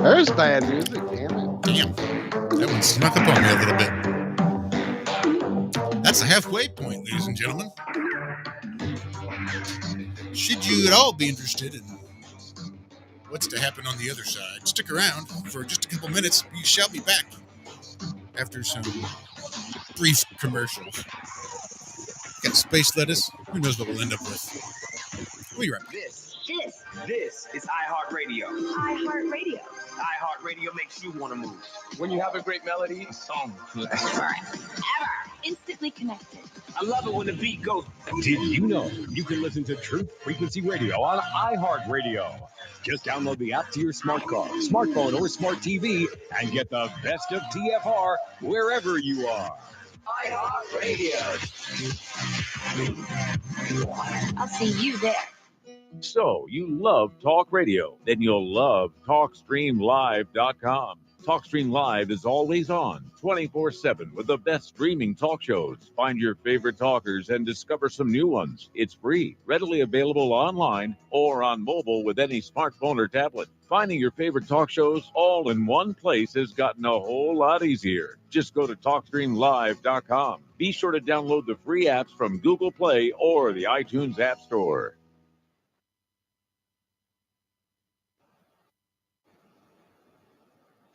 There's bad music, damn it. Damn, that one snuck up on me a little bit. That's the halfway point, ladies and gentlemen. Should you at all be interested in what's to happen on the other side, stick around for just a couple minutes. We shall be back after some brief commercials. Got space lettuce. Who knows what we'll end up with? We'll be right back. This is iHeartRadio. iHeartRadio. iHeartRadio makes you want to move. When you have a great melody, song plays. Ever. Instantly connected. I love it when the beat goes. Did you know you can listen to Truth Frequency Radio on iHeartRadio? Just download the app to your smart car, smartphone, or smart TV and get the best of TFR wherever you are. iHeartRadio. I'll see you there. So, you love talk radio? Then you'll love TalkStreamLive.com. TalkStream Live is always on, 24/7, with the best streaming talk shows. Find your favorite talkers and discover some new ones. It's free, readily available online or on mobile with any smartphone or tablet. Finding your favorite talk shows all in one place has gotten a whole lot easier. Just go to TalkStreamLive.com. Be sure to download the free apps from Google Play or the iTunes App Store.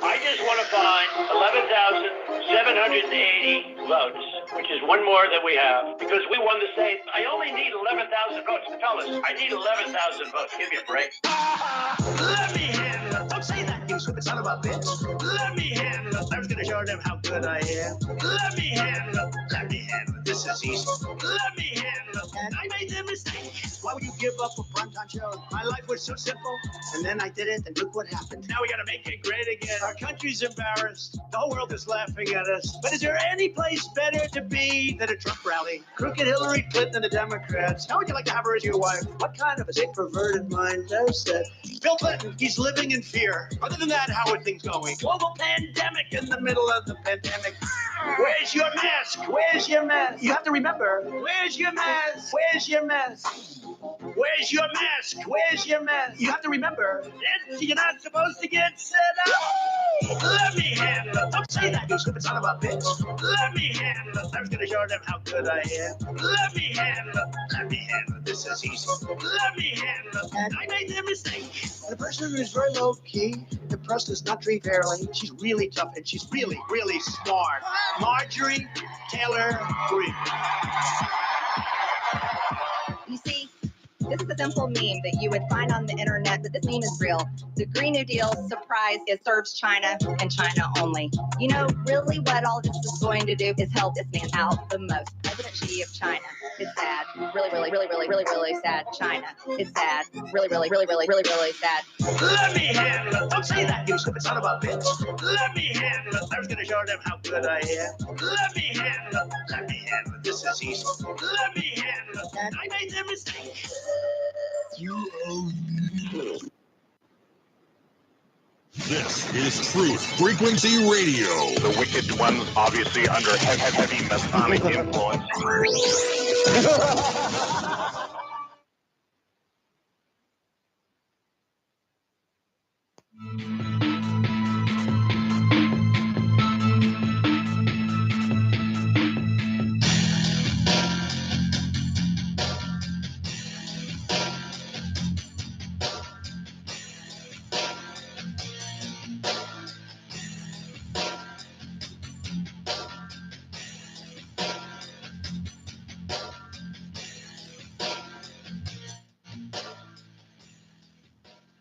I just want to find 11,780 votes, which is one more than we have, because we won the state. I only need 11,000 votes. Fellas, I need 11,000 votes. Give me a break. Let me handle it. Don't say that, you stupid son of a bitch. Let me handle it. I was going to show them how good I am. Let me handle it. Let me handle it. This is easy. Let me handle it. And I made the mistake. Why would you give up a primetime show? My life was so simple. And then I did it, and look what happened. Now we got to make it great again. Our country's embarrassed. The whole world is laughing at us. But is there any place better to be than a Trump rally? Crooked Hillary Clinton and the Democrats. How would you like to have her as your wife? What kind of a sick, perverted mind does that? Bill Clinton, he's living in fear. Other than that, how are things going? Global pandemic in the middle of the pandemic. Where's your mask? Where's your mask? You have to remember, where's your mask? Where's your mask? Where's your mask? Where's your mask? You have to remember, you're not supposed to get set up. Let me handle it. Don't say that, you stupid son of a bitch. Let me handle it. I was going to show them how good I am. Let me handle it. Let me handle it. This is easy. Let me handle it. I made the mistake. The person who's very low key, depressed is not Tree Fairley. She's really tough and she's really, really smart. Marjorie Taylor Greene. You see, this is a simple meme that you would find on the internet, but this meme is real. The Green New Deal surprise, it serves China and China only. You know, really what all this is going to do is help this man out the most. President Xi of China. It's sad. Really, really, really, really, really, really sad. China. It's sad. Really, really, really, really, really, really sad. Let me handle it. Don't say that, you stupid son of a bitch. Let me handle it. I was going to show them how good I am. Let me handle it. Let me handle it. This is easy. Let me handle it. I made the mistake. You owe me. This is Truth Frequency Radio. The wicked ones obviously under heavy Masonic influence.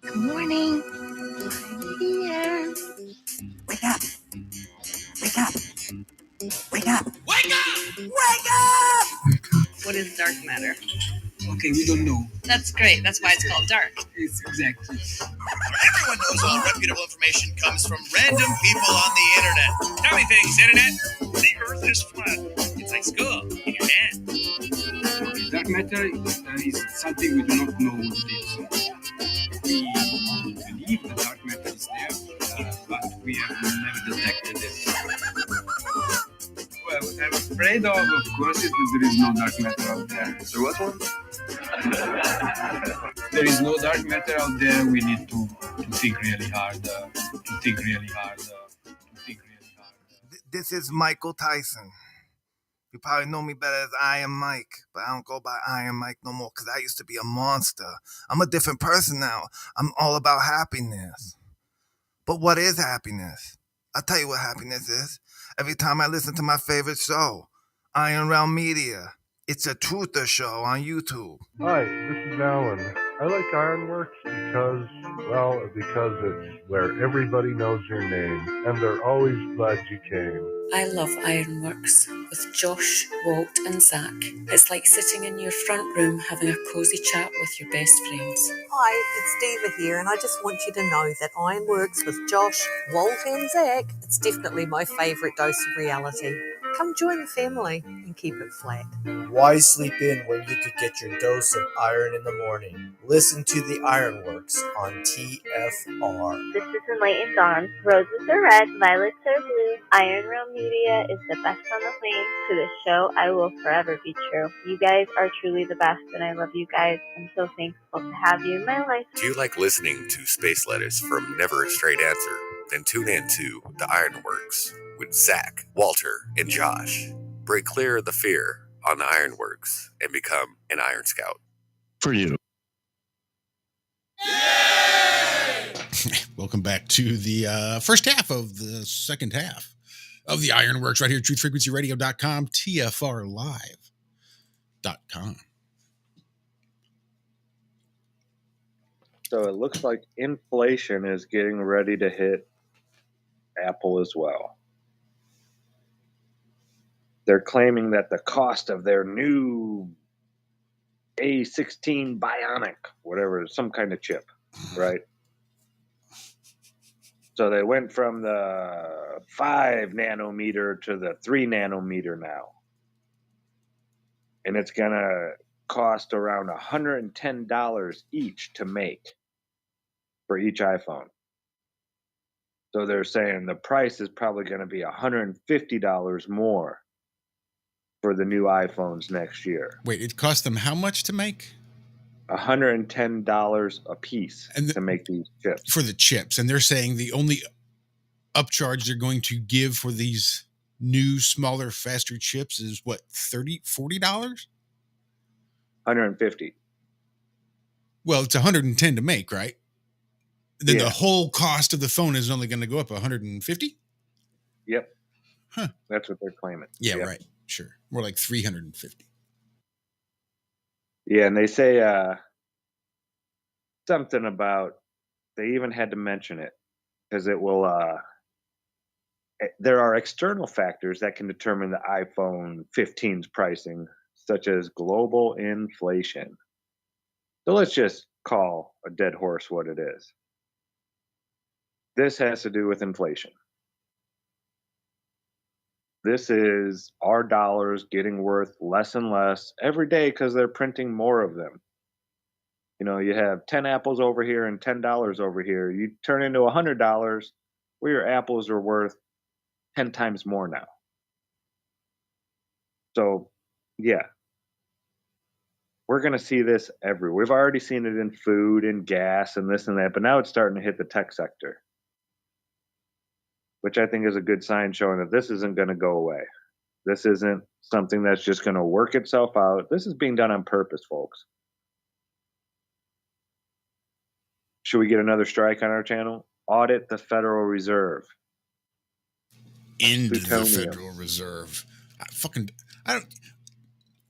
Good morning. Here. Wake up. Wake up. Wake up. Wake up! Wake up! What is dark matter? Okay, we don't know. That's great. That's why it's called dark. It's exactly. Everyone knows all reputable information comes from random people on the internet. Tell me things, internet. The earth is flat. It's like school in your hand. Dark matter is something we do not know what it is. We believe the dark matter is there, but we have never detected it. Well, what I'm afraid of course, is that there is no dark matter out there. There was one? There is no dark matter out there. We need to think really hard. This is Michael Tyson. You probably know me better as Iron Mike, but I don't go by Iron Mike no more because I used to be a monster. I'm a different person now. I'm all about happiness. But what is happiness? I'll tell you what happiness is. Every time I listen to my favorite show, Iron Realm Media. It's a truther show on YouTube. Hi, this is Alan. I like Ironworx because it's where everybody knows your name, and they're always glad you came. I love Ironworx with Josh, Walt and Zack. It's like sitting in your front room having a cosy chat with your best friends. Hi, it's Diva here, and I just want you to know that Ironworx with Josh, Walt and Zack, it's definitely my favourite dose of reality. Come join the family and keep it flat. Why sleep in when you could get your dose of iron in the morning? Listen to the Ironworx on TFR. This is Enlightened Dawn. Roses are red, violets are blue. Iron Realm Media is the best on the plane. To the show, I will forever be true. You guys are truly the best, and I love you guys. I'm so thankful to have you in my life. Do you like listening to space letters from Never a Straight Answer? Then tune in to The Ironworx with Zack, Walter, and Josh. Break clear of the fear on The Ironworx and become an Iron Scout. For you. Welcome back to the first half of the second half of the Ironworx right here, truthfrequencyradio.com, TFRlive.com. So it looks like inflation is getting ready to hit Apple as well. They're claiming that the cost of their new A16 Bionic, whatever, some kind of chip, right? So they went from the 5 nanometer to the 3 nanometer now. And it's going to cost around $110 each to make for each iPhone. So they're saying the price is probably going to be $150 more for the new iPhones next year. Wait, it cost them how much to make? $110 a piece to make these chips. For the chips. And they're saying the only upcharge they're going to give for these new, smaller, faster chips is what, $30, $40? $150. Well, it's $110 to make, right? Then the whole cost of the phone is only going to go up $150? Yep. Huh. That's what they're claiming. Yeah, right. Sure. More like $350. Yeah, and they say something about, they even had to mention it because it will, there are external factors that can determine the iPhone 15's pricing, such as global inflation. So let's just call a dead horse what it is. This has to do with inflation. This is our dollars getting worth less and less every day because they're printing more of them. You know, you have 10 apples over here and $10 over here. You turn into $100 where your apples are worth 10 times more now. So, yeah. We're going to see this everywhere. We've already seen it in food and gas and this and that, but now it's starting to hit the tech sector, which I think is a good sign showing that this isn't going to go away. This isn't something that's just going to work itself out. This is being done on purpose, folks. Should we get another strike on our channel? Audit the Federal Reserve. Into the Federal Reserve. I don't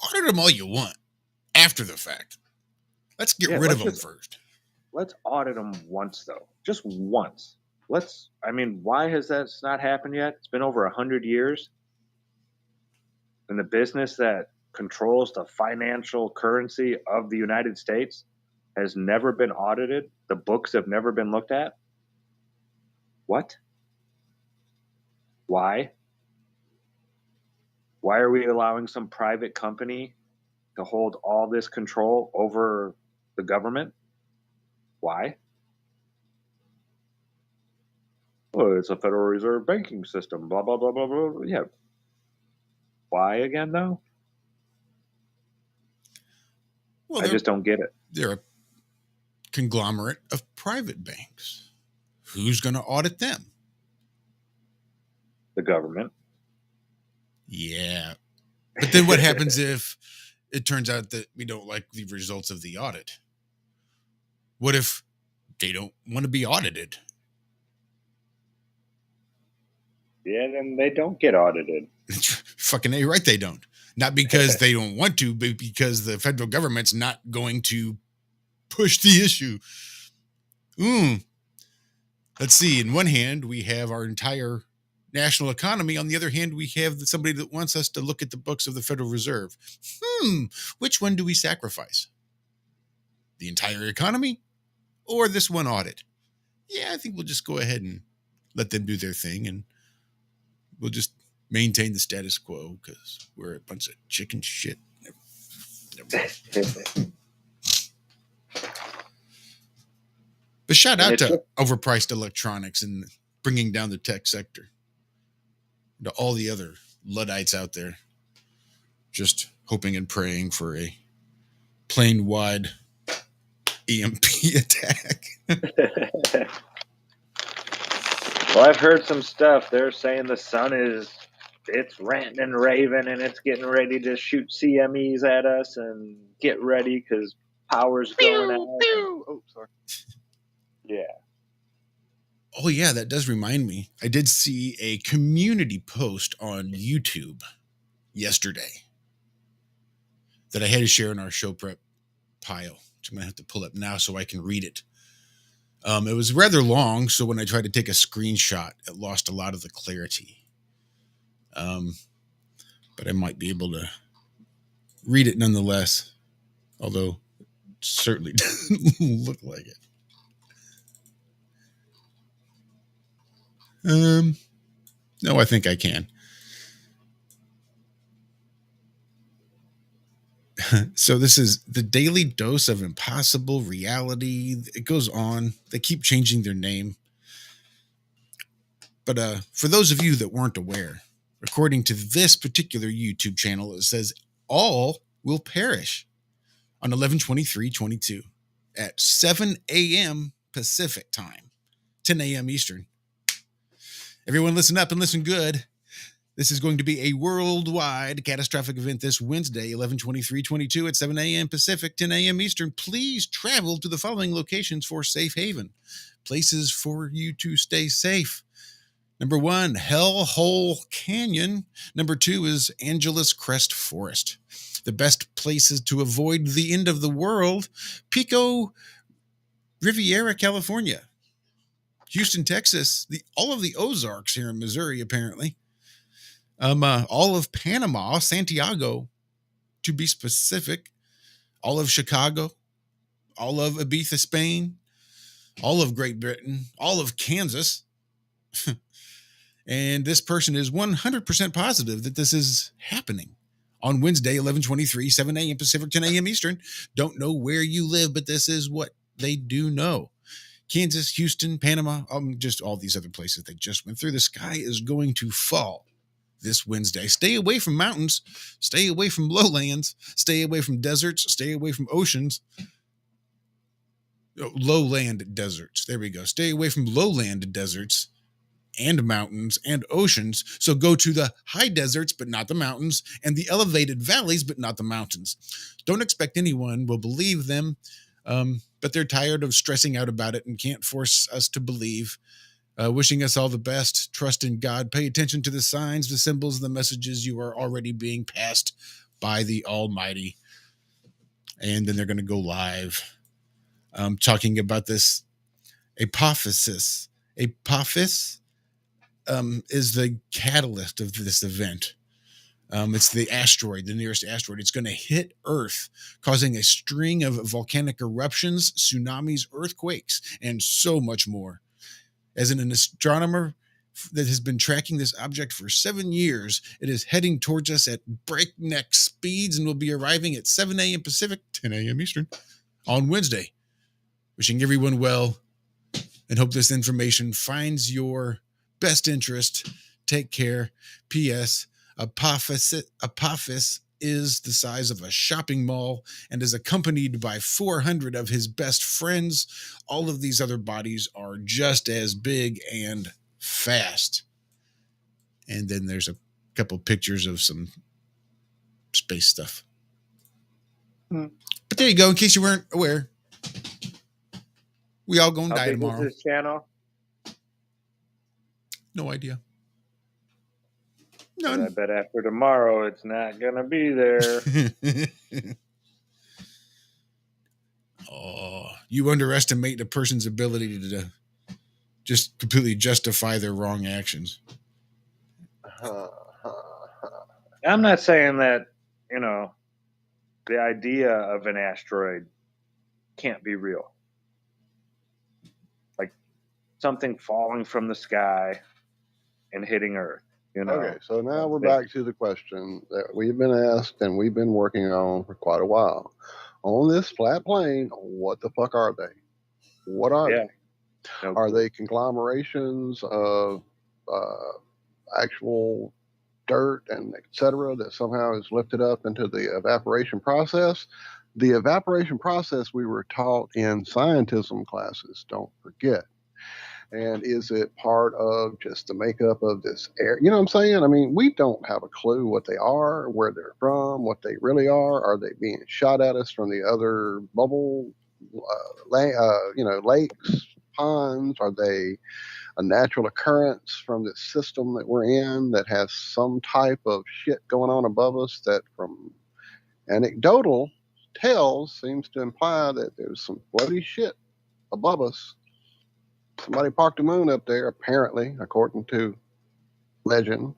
audit them all you want after the fact. Let's get rid of them first. Let's audit them once, though. Just once. Why has that not happened yet? It's been over 100 years. And the business that controls the financial currency of the United States has never been audited. The books have never been looked at. What? Why? Why are we allowing some private company to hold all this control over the government? Why? Well, it's a Federal Reserve banking system, blah, blah, blah, blah, blah. Yeah. Why again, though? Well, I just don't get it. They're a conglomerate of private banks. Who's going to audit them? The government. Yeah. But then what happens if it turns out that we don't like the results of the audit? What if they don't want to be audited? Yeah, then they don't get audited. Fucking A, right, they don't. Not because they don't want to, but because the federal government's not going to push the issue. Let's see. In one hand, we have our entire national economy. On the other hand, we have somebody that wants us to look at the books of the Federal Reserve. Which one do we sacrifice? The entire economy or this one audit? Yeah, I think we'll just go ahead and let them do their thing, and we'll just maintain the status quo because we're a bunch of chicken shit. But shout out to overpriced electronics and bringing down the tech sector. To all the other Luddites out there just hoping and praying for a plane wide EMP attack. Well, I've heard some stuff. They're saying the sun it's ranting and raving and it's getting ready to shoot CMEs at us and get ready because power's going out. Oh, sorry. Yeah. Oh, yeah, that does remind me. I did see a community post on YouTube yesterday that I had to share in our show prep pile, which I'm going to have to pull up now so I can read it. It was rather long, so when I tried to take a screenshot, it lost a lot of the clarity. But I might be able to read it nonetheless, although it certainly doesn't look like it. No, I think I can. So this is the daily dose of impossible reality. It goes on. They keep changing their name. But for those of you that weren't aware, according to this particular YouTube channel, it says all will perish on 11/23/22 at 7 a.m. Pacific time, 10 a.m. Eastern. Everyone listen up and listen good. This is going to be a worldwide catastrophic event this Wednesday, 11/23/22 at 7 a.m. Pacific, 10 a.m. Eastern. Please travel to the following locations for safe haven. Places for you to stay safe. Number 1, Hellhole Canyon. Number 2 is Angeles Crest Forest. The best places to avoid the end of the world: Pico Riviera, California. Houston, Texas. All of the Ozarks here in Missouri, apparently. All of Panama, Santiago, to be specific. All of Chicago. All of Ibiza, Spain. All of Great Britain. All of Kansas. And this person is 100% positive that this is happening on Wednesday, 11/23, 7 a.m. Pacific, 10 a.m. Eastern. Don't know where you live, but this is what they do know. Kansas, Houston, Panama, just all these other places they just went through. The sky is going to fall this Wednesday. Stay away from mountains. Stay away from lowlands. Stay away from deserts. Stay away from oceans. Lowland deserts. There we go. Stay away from lowland deserts and mountains and oceans. So go to the high deserts, but not the mountains, and the elevated valleys, but not the mountains. Don't expect anyone will believe them, but they're tired of stressing out about it and can't force us to believe. Wishing us all the best. Trust in God. Pay attention to the signs, the symbols, the messages you are already being passed by the Almighty. And then they're going to go live talking about this apophysis. Apophis is the catalyst of this event. It's the asteroid, the nearest asteroid. It's going to hit Earth, causing a string of volcanic eruptions, tsunamis, earthquakes, and so much more. As an astronomer that has been tracking this object for 7 years, it is heading towards us at breakneck speeds and will be arriving at 7 a.m. Pacific, 10 a.m. Eastern on Wednesday. Wishing everyone well and hope this information finds your best interest. Take care. P.S. Apophis is the size of a shopping mall and is accompanied by 400 of his best friends. All of these other bodies are just as big and fast. And then there's a couple pictures of some space stuff. But there you go, in case you weren't aware. We all gonna die tomorrow. How big is this channel? No idea. None. I bet after tomorrow it's not gonna be there. Oh, you underestimate a person's ability to just completely justify their wrong actions. I'm not saying that, the idea of an asteroid can't be real. Like something falling from the sky and hitting Earth. Okay, so now we're back to the question that we've been asked and we've been working on for quite a while. On this flat plane, what the fuck are they? What are they? No. Are they conglomerations of actual dirt and et cetera that somehow is lifted up into the evaporation process? The evaporation process we were taught in scientism classes, don't forget. And is it part of just the makeup of this air? You know what I'm saying? I mean, we don't have a clue what they are, where they're from, what they really are. Are they being shot at us from the other bubble, lakes, ponds? Are they a natural occurrence from this system that we're in that has some type of shit going on above us that from anecdotal tales seems to imply that there's some bloody shit above us? Somebody parked the moon up there, apparently, according to legend.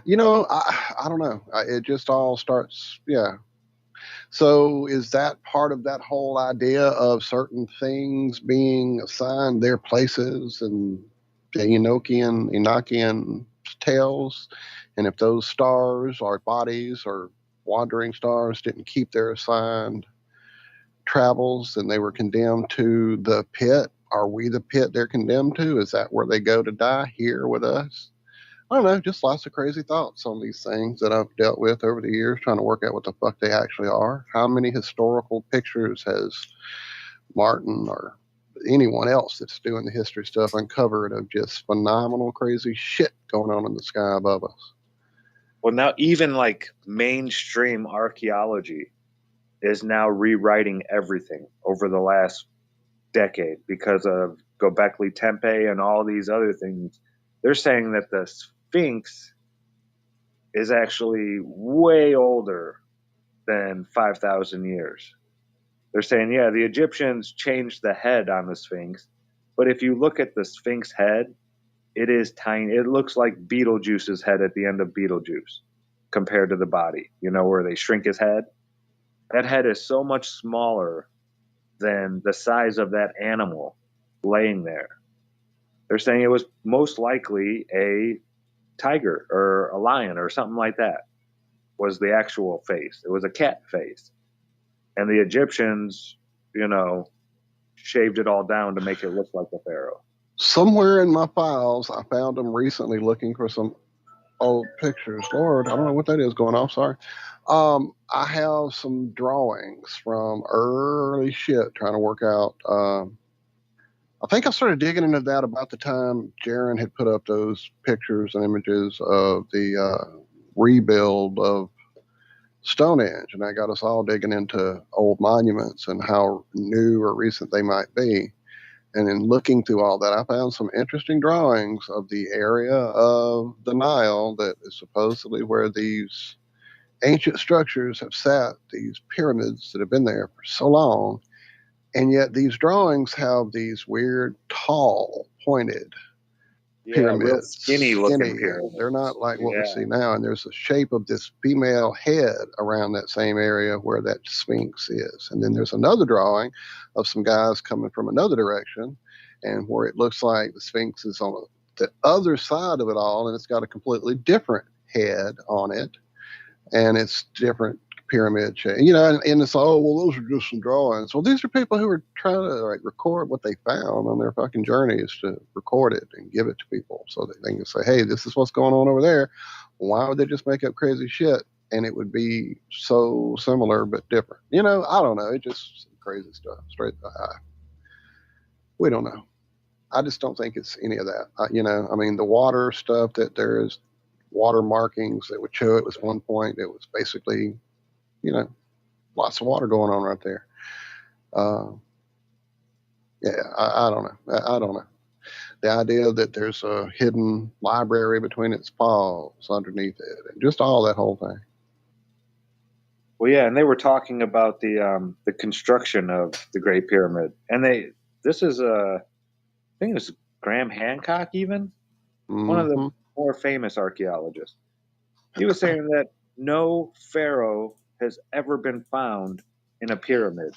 I don't know. It just all starts, yeah. So is that part of that whole idea of certain things being assigned their places and the Enochian tales? And if those stars or bodies or wandering stars didn't keep their assigned travels, then they were condemned to the pit are we the pit they're condemned to? Is that where they go to die, here with us? I don't know, just lots of crazy thoughts on these things that I've dealt with over the years, trying to work out what the fuck they actually are. How many historical pictures has Martin or anyone else that's doing the history stuff uncovered of just phenomenal, crazy shit going on in the sky above us? Well, now even like mainstream archaeology is now rewriting everything over the last decade because of Göbekli Tepe and all these other things. They're saying that the Sphinx is actually way older than 5,000 years. They're saying, yeah, the Egyptians changed the head on the Sphinx, but if you look at the Sphinx head, it is tiny. It looks like Beetlejuice's head at the end of Beetlejuice compared to the body, you know, where they shrink his head. That head is so much smaller than the size of that animal laying there. They're saying it was most likely a tiger or a lion or something like that was the actual face. It was a cat face. And the Egyptians, you know, shaved it all down to make it look like a pharaoh. Somewhere in my files, I found them recently looking for some old pictures. Lord, I don't know what that is going off. Sorry. I have some drawings from early shit trying to work out. I think I started digging into that about the time Jaron had put up those pictures and images of the rebuild of Stonehenge, and that got us all digging into old monuments and how new or recent they might be. And in looking through all that, I found some interesting drawings of the area of the Nile that is supposedly where these ancient structures have sat, these pyramids that have been there for so long. And yet these drawings have these weird, tall, pointed pyramids. Real skinny looking pyramids. They're not like what we see now. And there's a shape of this female head around that same area where that Sphinx is. And then there's another drawing of some guys coming from another direction, and where it looks like the Sphinx is on the other side of it all, and it's got a completely different head on it, and it's different pyramid shape. You know, and it's oh well, those are just some drawings. Well, these are people who are trying to like record what they found on their fucking journeys to record it and give it to people so that they can say, hey, this is what's going on over there. Why would they just make up crazy shit and it would be so similar but different? You know, I don't know. It's just crazy stuff straight to the eye. We don't know. I just don't think it's any of that. You know, I mean, the water stuff, that there is water markings that would show it was one point. It was basically, you know, lots of water going on right there. Yeah, I don't know. I don't know. The idea that there's a hidden library between its paws underneath it, and just all that whole thing. Well, yeah, and they were talking about the construction of the Great Pyramid, and this is I think it was Graham Hancock, even one of the more famous archaeologists. He was saying that no pharaoh has ever been found in a pyramid.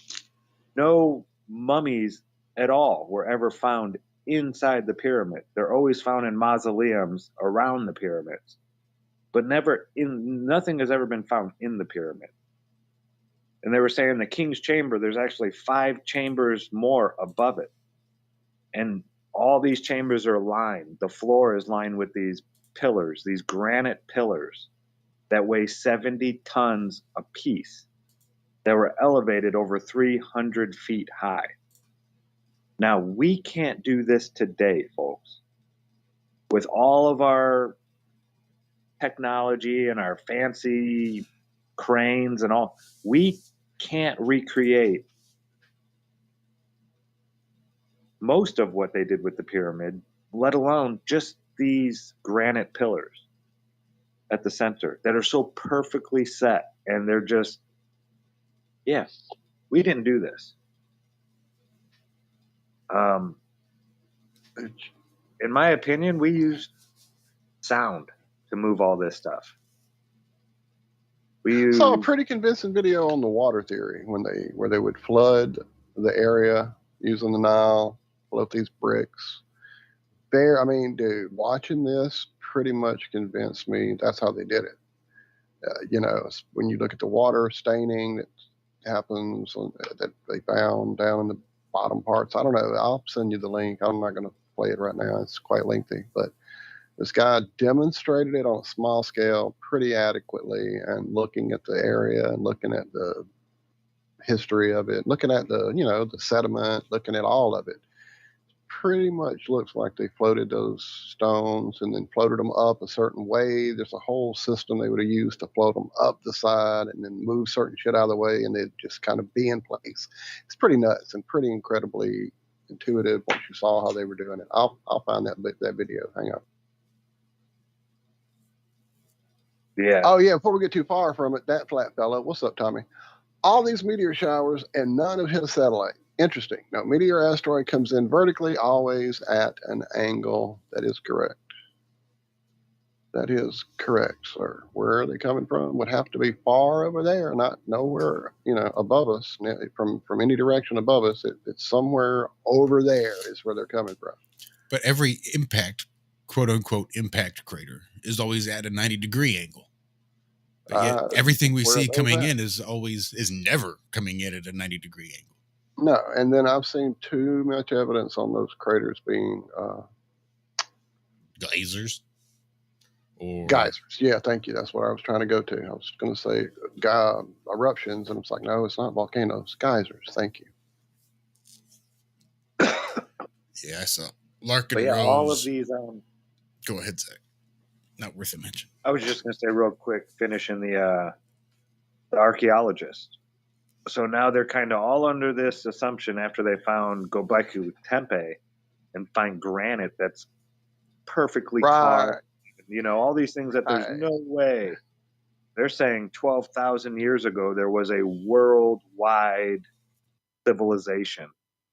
No mummies at all were ever found inside the pyramid. They're always found in mausoleums around the pyramids, but nothing has ever been found in the pyramid. And they were saying the king's chamber, there's actually 5 chambers more above it. And all these chambers are lined. The floor is lined with these pillars, these granite pillars that weigh 70 tons apiece, that were elevated over 300 feet high. Now, we can't do this today, folks. With all of our technology and our fancy cranes and all, we can't recreate most of what they did with the pyramid, let alone just these granite pillars at the center that are so perfectly set. And they're just, yeah, we didn't do this. In my opinion, we used sound to move all this stuff. We saw a pretty convincing video on the water theory where they would flood the area using the Nile, float these bricks. I mean, dude, watching this pretty much convinced me that's how they did it. You know, when you look at the water staining that happens that they found down in the bottom parts. I don't know. I'll send you the link. I'm not going to play it right now. It's quite lengthy, but this guy demonstrated it on a small scale pretty adequately, and looking at the area and looking at the history of it, looking at the, the sediment, looking at all of it. Pretty much looks like they floated those stones and then floated them up a certain way. There's a whole system they would have used to float them up the side and then move certain shit out of the way, and they'd just kind of be in place. It's pretty nuts and pretty incredibly intuitive once you saw how they were doing it. I'll find that video. Hang on. Yeah. Oh yeah. Before we get too far from it, that flat fellow. What's up, Tommy? All these meteor showers and none have hit a satellite. Interesting. No, meteor asteroid comes in vertically, always at an angle. That is correct. That is correct, sir. Where are they coming from? Would have to be far over there, not nowhere, above us. From any direction above us, it's somewhere over there is where they're coming from. But every impact, quote unquote, impact crater is always at a 90-degree angle. But yet everything we see coming in is never coming in at a 90-degree angle. No, and then I've seen too much evidence on those craters being geysers. Or geysers. Yeah, thank you. That's what I was trying to go to. I was going to say eruptions, and it's like, no, it's not volcanoes. Geysers. Thank you. Yeah, I saw Larkin Rose. All of these. Go ahead, Zach. Not worth a mention. I was just going to say real quick, finishing the archaeologists. So now they're kind of all under this assumption after they found Göbekli Tepe and find granite that's perfectly carved. All these things that there's no way. They're saying 12,000 years ago there was a worldwide civilization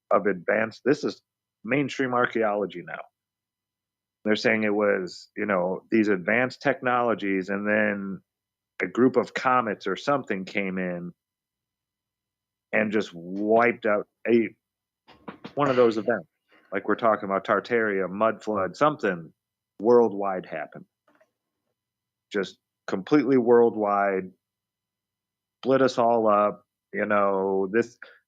of advanced. This is mainstream archaeology now. They're saying it was, these advanced technologies, and then a group of comets or something came in and just wiped out one of those events. Like we're talking about Tartaria, mud flood, something worldwide happened. Just completely worldwide, split us all up,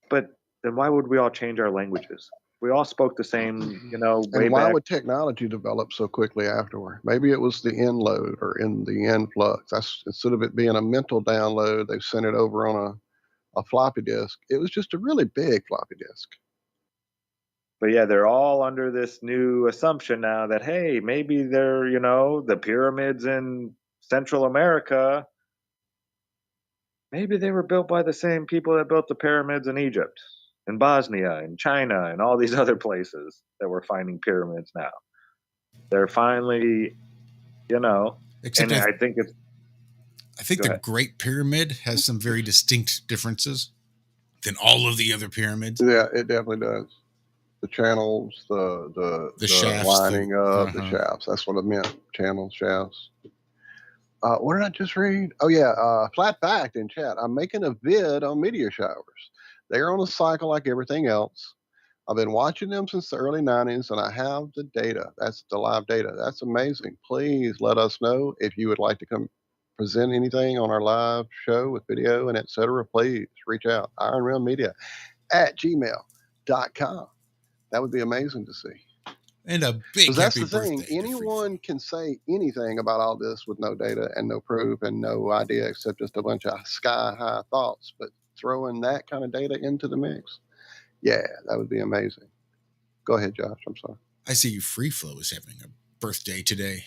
but then why would we all change our languages? We all spoke the same, And why would technology develop so quickly afterward? Maybe it was the inload or in the influx. That's, instead of it being a mental download, they sent it over on a floppy disk. It was just a really big floppy disk. But yeah, they're all under this new assumption now that, hey, maybe they're, the pyramids in Central America, maybe they were built by the same people that built the pyramids in Egypt, in Bosnia, in China, and all these other places that we're finding pyramids now. They're finally, Except and I think it's. I think the Great Pyramid has some very distinct differences than all of the other pyramids. Yeah, it definitely does. The channels, the shafts, lining of the shafts. That's what I meant. Channels, shafts. What did I just read? Oh yeah, flat fact in chat. I'm making a vid on meteor showers. They're on a cycle like everything else. I've been watching them since the early 90s, and I have the data. That's the live data. That's amazing. Please let us know if you would like to come present anything on our live show with video and etc. Please reach out. ironrealmedia@gmail.com. That would be amazing to see. And a big happy birthday. That's the thing. Anyone can say anything about all this with no data and no proof and no idea except just a bunch of sky-high thoughts. But throwing that kind of data into the mix, yeah, that would be amazing. Go ahead, Josh. I'm sorry. I see Free Flow is having a birthday today.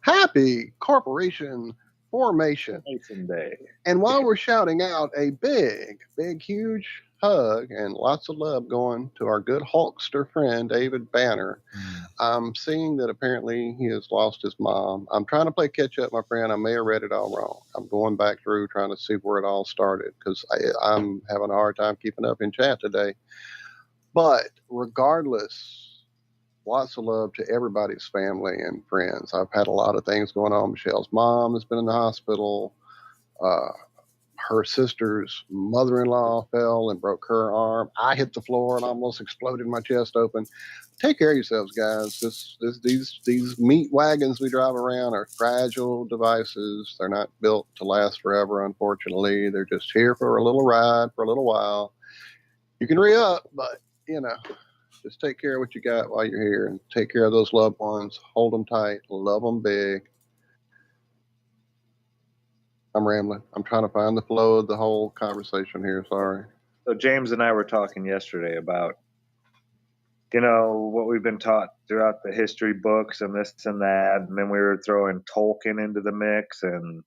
Happy Corporation Formation Day. And while we're shouting out a big, huge hug and lots of love going to our good Hulkster friend, David Banner, I'm seeing that apparently he has lost his mom. I'm trying to play catch up, my friend. I may have read it all wrong. I'm going back through trying to see where it all started because I'm having a hard time keeping up in chat today. But regardless, lots of love to everybody's family and friends. I've had a lot of things going on. Michelle's mom has been in the hospital. Her sister's mother-in-law fell and broke her arm. I hit the floor and almost exploded my chest open. Take care of yourselves, guys. These meat wagons we drive around are fragile devices. They're not built to last forever, unfortunately. They're just here for a little ride for a little while. You can re-up, but just take care of what you got while you're here and take care of those loved ones. Hold them tight. Love them big. I'm rambling. I'm trying to find the flow of the whole conversation here. Sorry. So James and I were talking yesterday about, what we've been taught throughout the history books and this and that. And then we were throwing Tolkien into the mix and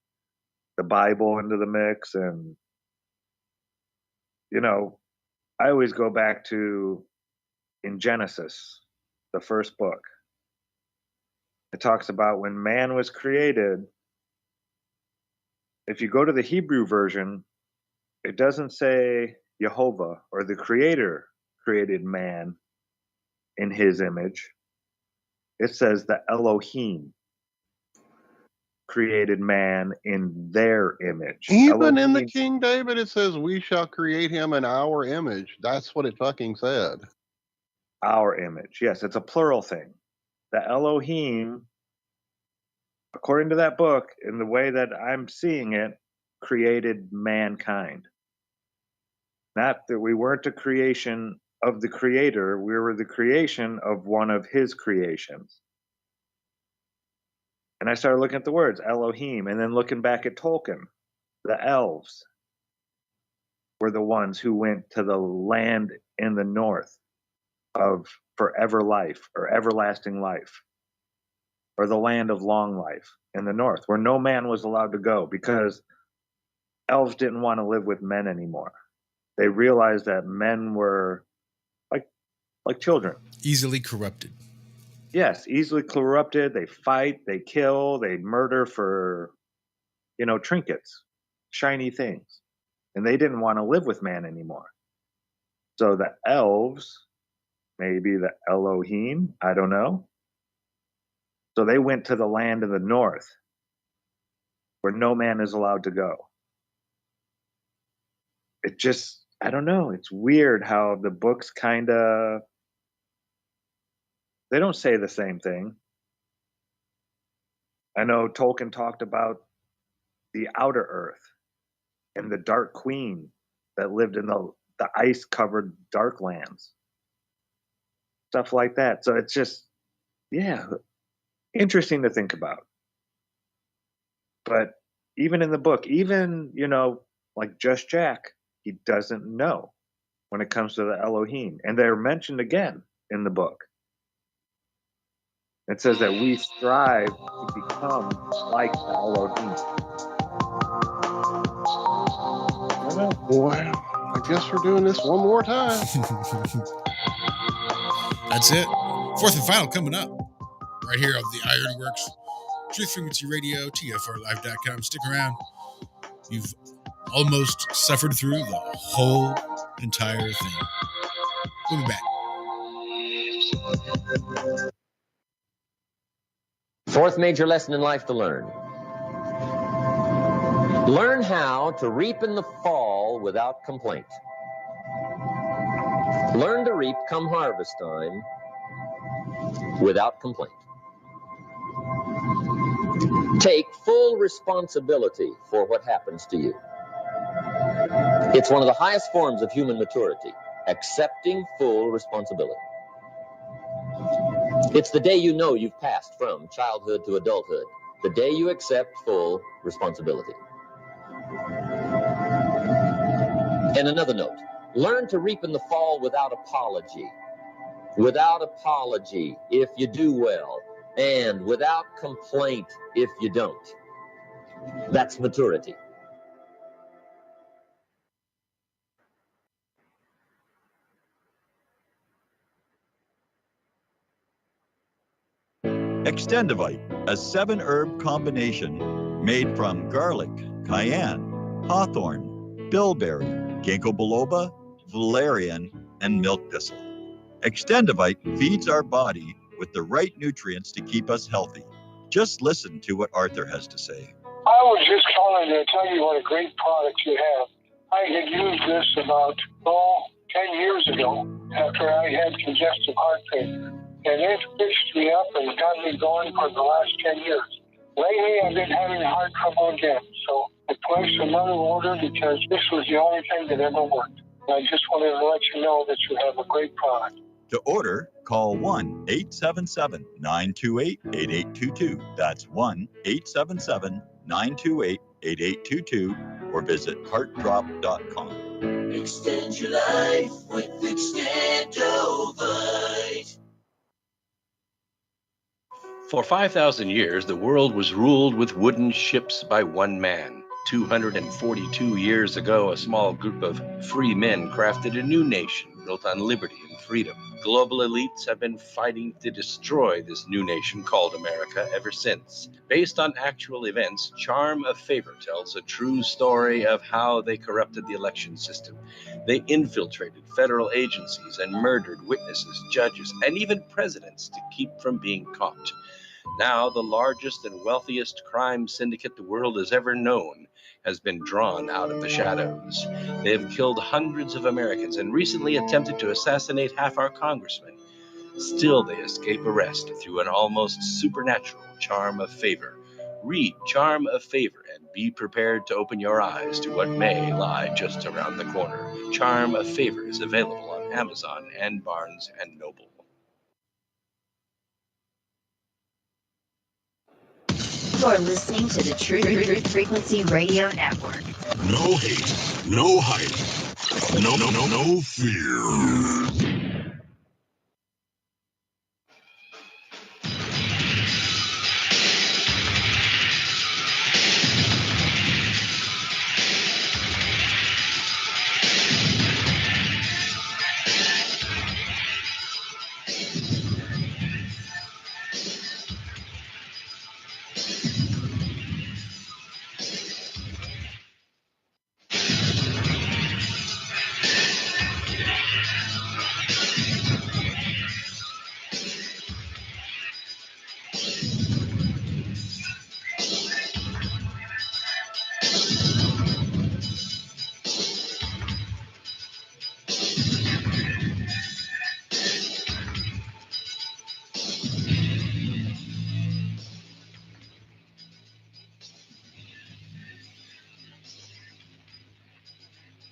the Bible into the mix. And, I always go back to in Genesis, the first book. It talks about when man was created. If you go to the Hebrew version, it doesn't say Jehovah or the Creator created man in his image. It says the Elohim created man in their image. Even in the King David, it says, we shall create him in our image. That's what it fucking said. Our image. Yes, it's a plural thing. The Elohim, according to that book, in the way that I'm seeing it, created mankind. Not that we weren't a creation of the Creator, we were the creation of one of his creations. And I started looking at the words, Elohim, and then looking back at Tolkien. The elves were the ones who went to the land in the north of forever life or everlasting life, or the land of long life in the north, where no man was allowed to go because elves didn't want to live with men anymore. They realized that men were like children. Easily corrupted. Yes, easily corrupted. They fight, they kill, they murder for, trinkets, shiny things. And they didn't want to live with man anymore. So the elves, maybe the Elohim, I don't know. So they went to the land of the north where no man is allowed to go. It just, I don't know. It's weird how the books kind of, they don't say the same thing. I know Tolkien talked about the outer earth and the dark queen that lived in the ice-covered dark lands. Stuff like that. So it's just, interesting to think about. But even in the book, even, like Just Jack, he doesn't know when it comes to the Elohim. And they're mentioned again in the book. It says that we strive to become like the Elohim. Wow. I guess we're doing this one more time. That's it. Fourth and final coming up. Right here on the Ironworx Truth Frequency Radio, TFRlive.com. Stick around. You've almost suffered through the whole entire thing. We'll be back. Fourth major lesson in life to learn. Learn how to reap in the fall without complaint. Learn to reap come harvest time without complaint. Take full responsibility for what happens to you. It's one of the highest forms of human maturity, accepting full responsibility. It's the day you know you've passed from childhood to adulthood, the day you accept full responsibility. And another note, learn to reap in the fall without apology. Without apology if you do well, and without complaint if you don't. That's maturity. Extendivite, a 7-herb combination made from garlic, cayenne, hawthorn, bilberry, ginkgo biloba, valerian, and milk thistle. Extendivite feeds our body with the right nutrients to keep us healthy. Just listen to what Arthur has to say. I was just calling to tell you what a great product you have. I had used this about, 10 years ago after I had congestive heart failure. And it fixed me up and got me going for the last 10 years. Lately, I've been having heart trouble again, so I placed another order because this was the only thing that ever worked. I just wanted to let you know that you have a great product. To order, call 1-877-928-8822. That's 1-877-928-8822 or visit heartdrop.com. Extend your life with Extendovite. For 5,000 years, the world was ruled with wooden ships by one man. 242 years ago, a small group of free men crafted a new nation built on liberty and freedom. Global elites have been fighting to destroy this new nation called America ever since. Based on actual events, Charm of Favor tells a true story of how they corrupted the election system. They infiltrated federal agencies and murdered witnesses, judges, and even presidents to keep from being caught. Now, the largest and wealthiest crime syndicate the world has ever known has been drawn out of the shadows. They have killed hundreds of Americans and recently attempted to assassinate half our congressmen. Still, they escape arrest through an almost supernatural charm of favor. Read Charm of Favor and be prepared to open your eyes to what may lie just around the corner. Charm of Favor is available on Amazon and Barnes & Noble. You're listening to the Truth Frequency Radio Network. No hate, no hype, no fear.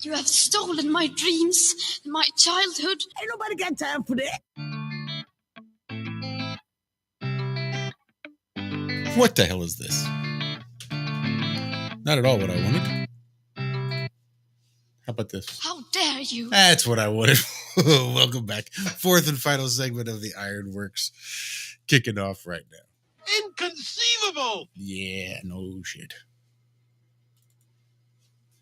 You have stolen my dreams and my childhood. Ain't nobody got time for that. What the hell is this? Not at all what I wanted. How about this? How dare you? That's what I wanted. Welcome back. Fourth and final segment of the Ironworx kicking off right now. Inconceivable! Yeah, no shit.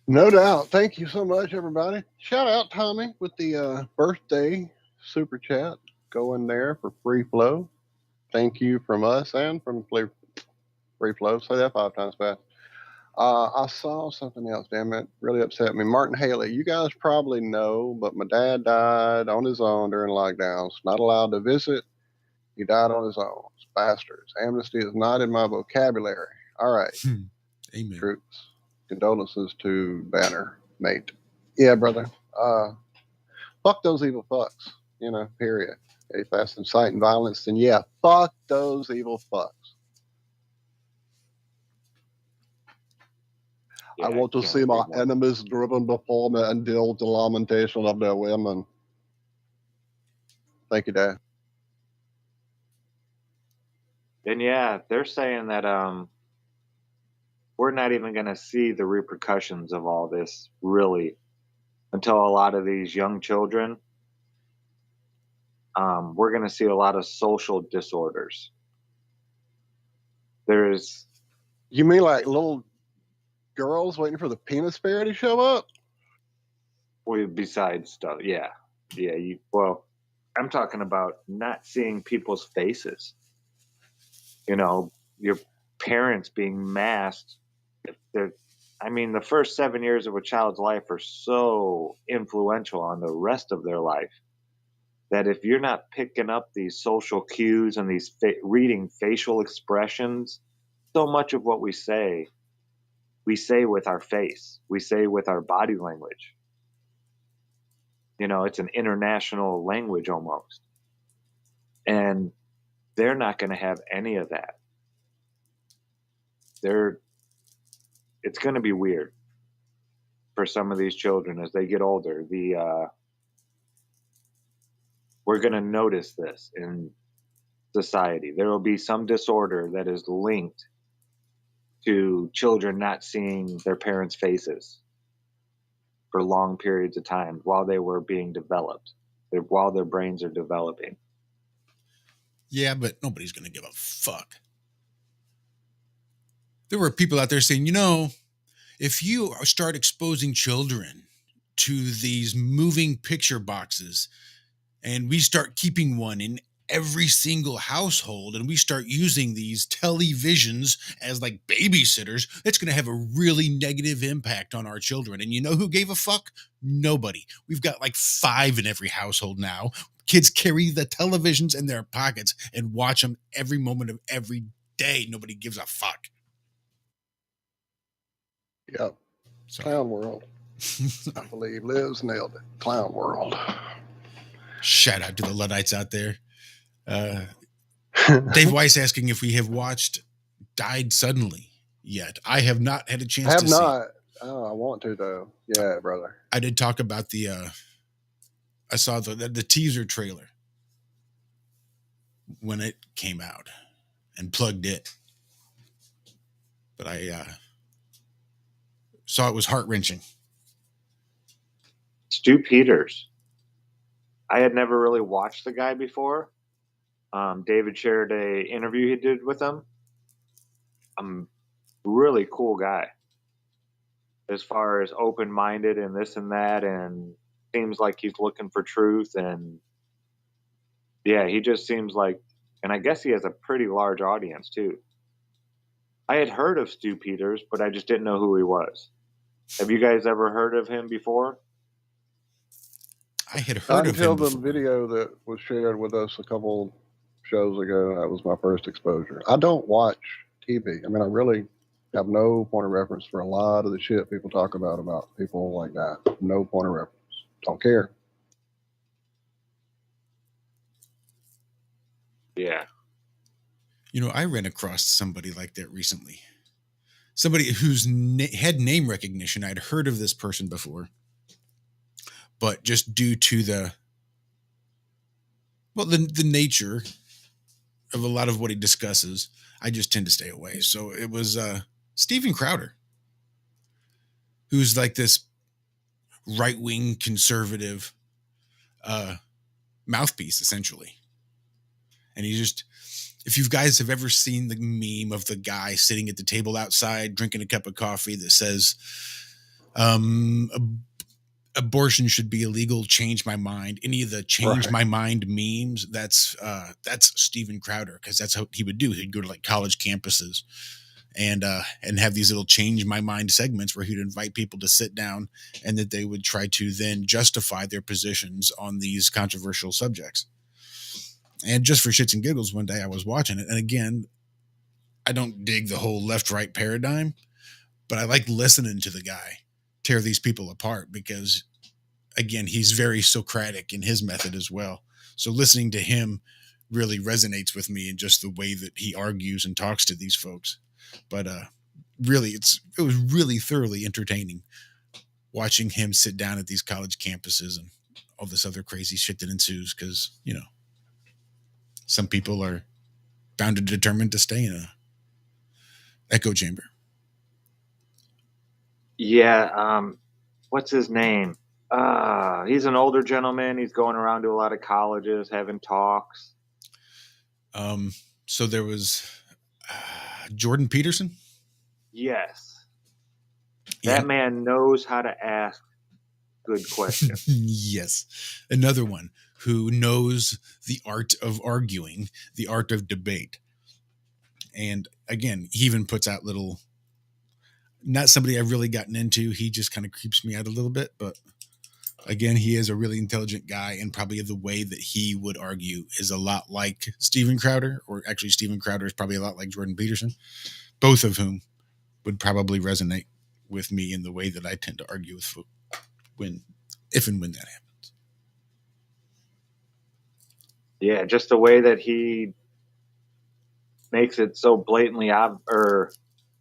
No doubt. Thank you so much, everybody. Shout out Tommy with the birthday super chat. Go in there for free flow. Thank you from us and from free flow. Say that 5 times fast. I saw something else, damn it. Really upset me. Martin Haley, you guys probably know, but my dad died on his own during lockdowns. Not allowed to visit. He died on his own. Bastards. Amnesty is not in my vocabulary. All right. Amen. Troops. Condolences to Banner, mate. Yeah, brother. Fuck those evil fucks. Period. If that's inciting violence, then yeah, fuck those evil fucks. Yeah, I want to see my enemies driven before me and deal with the lamentation of their women. Thank you, Dad. And yeah, they're saying that we're not even going to see the repercussions of all this really until a lot of these young children. We're going to see a lot of social disorders. You mean like little girls waiting for the penis fairy to show up? Well, besides stuff, yeah. Well, I'm talking about not seeing people's faces. Your parents being masked. The first 7 years of a child's life are so influential on the rest of their life that if you're not picking up these social cues and these reading facial expressions, so much of what we say with our face, we say with our body language. It's an international language almost. And they're not going to have any of that. It's going to be weird. for some of these children as they get older. We're going to notice this in society. There will be some disorder that is linked to children not seeing their parents' faces for long periods of time while they were being developed, while their brains are developing. Yeah, but nobody's going to give a fuck. There were people out there saying, if you start exposing children to these moving picture boxes and we start keeping one in every single household and we start using these televisions as like babysitters, it's going to have a really negative impact on our children. And you know who gave a fuck? Nobody. We've got like 5 in every household now. Kids carry the televisions in their pockets and watch them every moment of every day. Nobody gives a fuck. Yep. Clown world. I believe Liz nailed it. Clown world. Shout out to the Luddites out there. Dave Weiss asking if we have watched Died Suddenly yet. I have not had a chance to see. I have not. Oh, I want to though. Yeah, brother. I did talk about I saw the teaser trailer when it came out and plugged it. But I saw it was heart-wrenching. Stu Peters. I had never really watched the guy before. David shared a interview he did with him. Really cool guy. As far as open-minded and this and that, and seems like he's looking for truth. And yeah, he just seems like, and I guess he has a pretty large audience too. I had heard of Stu Peters, but I just didn't know who he was. Have you guys ever heard of him before? I had heard of him until the video that was shared with us a couple shows ago. That was my first exposure. I don't watch TV. I mean, I really have no point of reference for a lot of the shit people talk about people like that. No point of reference. Don't care. Yeah. I ran across somebody like that recently. Somebody whose had name recognition. I'd heard of this person before. But just due to the nature of a lot of what he discusses, I just tend to stay away. So it was Steven Crowder, who's like this right-wing conservative mouthpiece, essentially. And he just, if you guys have ever seen the meme of the guy sitting at the table outside drinking a cup of coffee that says, abortion should be illegal, change my mind. Any of the change my mind memes, that's Steven Crowder, because that's how he would do. He'd go to like college campuses and have these little change my mind segments where he'd invite people to sit down and that they would try to then justify their positions on these controversial subjects. And just for shits and giggles, one day I was watching it. And again, I don't dig the whole left-right paradigm, but I like listening to the guy tear these people apart because, again, he's very Socratic in his method as well. So listening to him really resonates with me in just the way that he argues and talks to these folks. But really, it was really thoroughly entertaining watching him sit down at these college campuses and all this other crazy shit that ensues because, some people are bound and determined to stay in a echo chamber. Yeah. What's his name? He's an older gentleman. He's going around to a lot of colleges, having talks. So there was Jordan Peterson. Yes. That man knows how to ask good questions. Yes. Another one who knows the art of arguing, the art of debate. And again, he even puts out little, not somebody I've really gotten into. He just kind of creeps me out a little bit, but again, he is a really intelligent guy, and probably the way that he would argue is a lot like Steven Crowder, or actually Steven Crowder is probably a lot like Jordan Peterson, both of whom would probably resonate with me in the way that I tend to argue with folk if and when that happens. Yeah, just the way that he makes it so blatantly I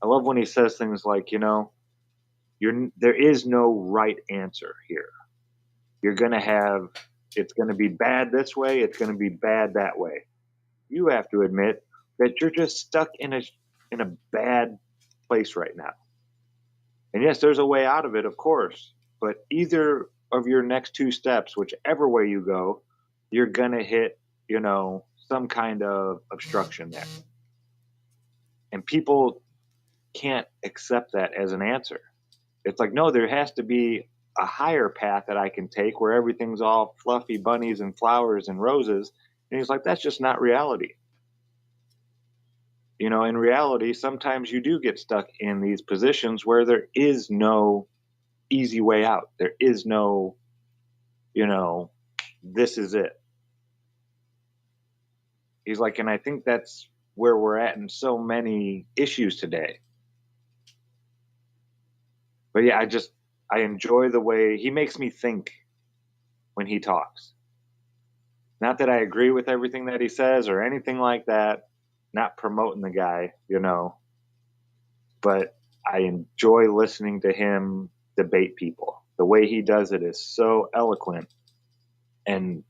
love when he says things like, there is no right answer here. You're going to have, it's going to be bad this way, it's going to be bad that way. You have to admit that you're just stuck in a bad place right now. And yes, there's a way out of it, of course, but either of your next two steps, whichever way you go, you're going to hit, some kind of obstruction there. And people can't accept that as an answer. It's like, no, there has to be a higher path that I can take where everything's all fluffy bunnies and flowers and roses. And he's like, that's just not reality. In reality, sometimes you do get stuck in these positions where there is no easy way out. There is no, this is it. He's like, and I think that's where we're at in so many issues today. But yeah, I enjoy the way he makes me think when he talks. Not that I agree with everything that he says or anything like that. Not promoting the guy, but I enjoy listening to him debate people. The way he does it is so eloquent, and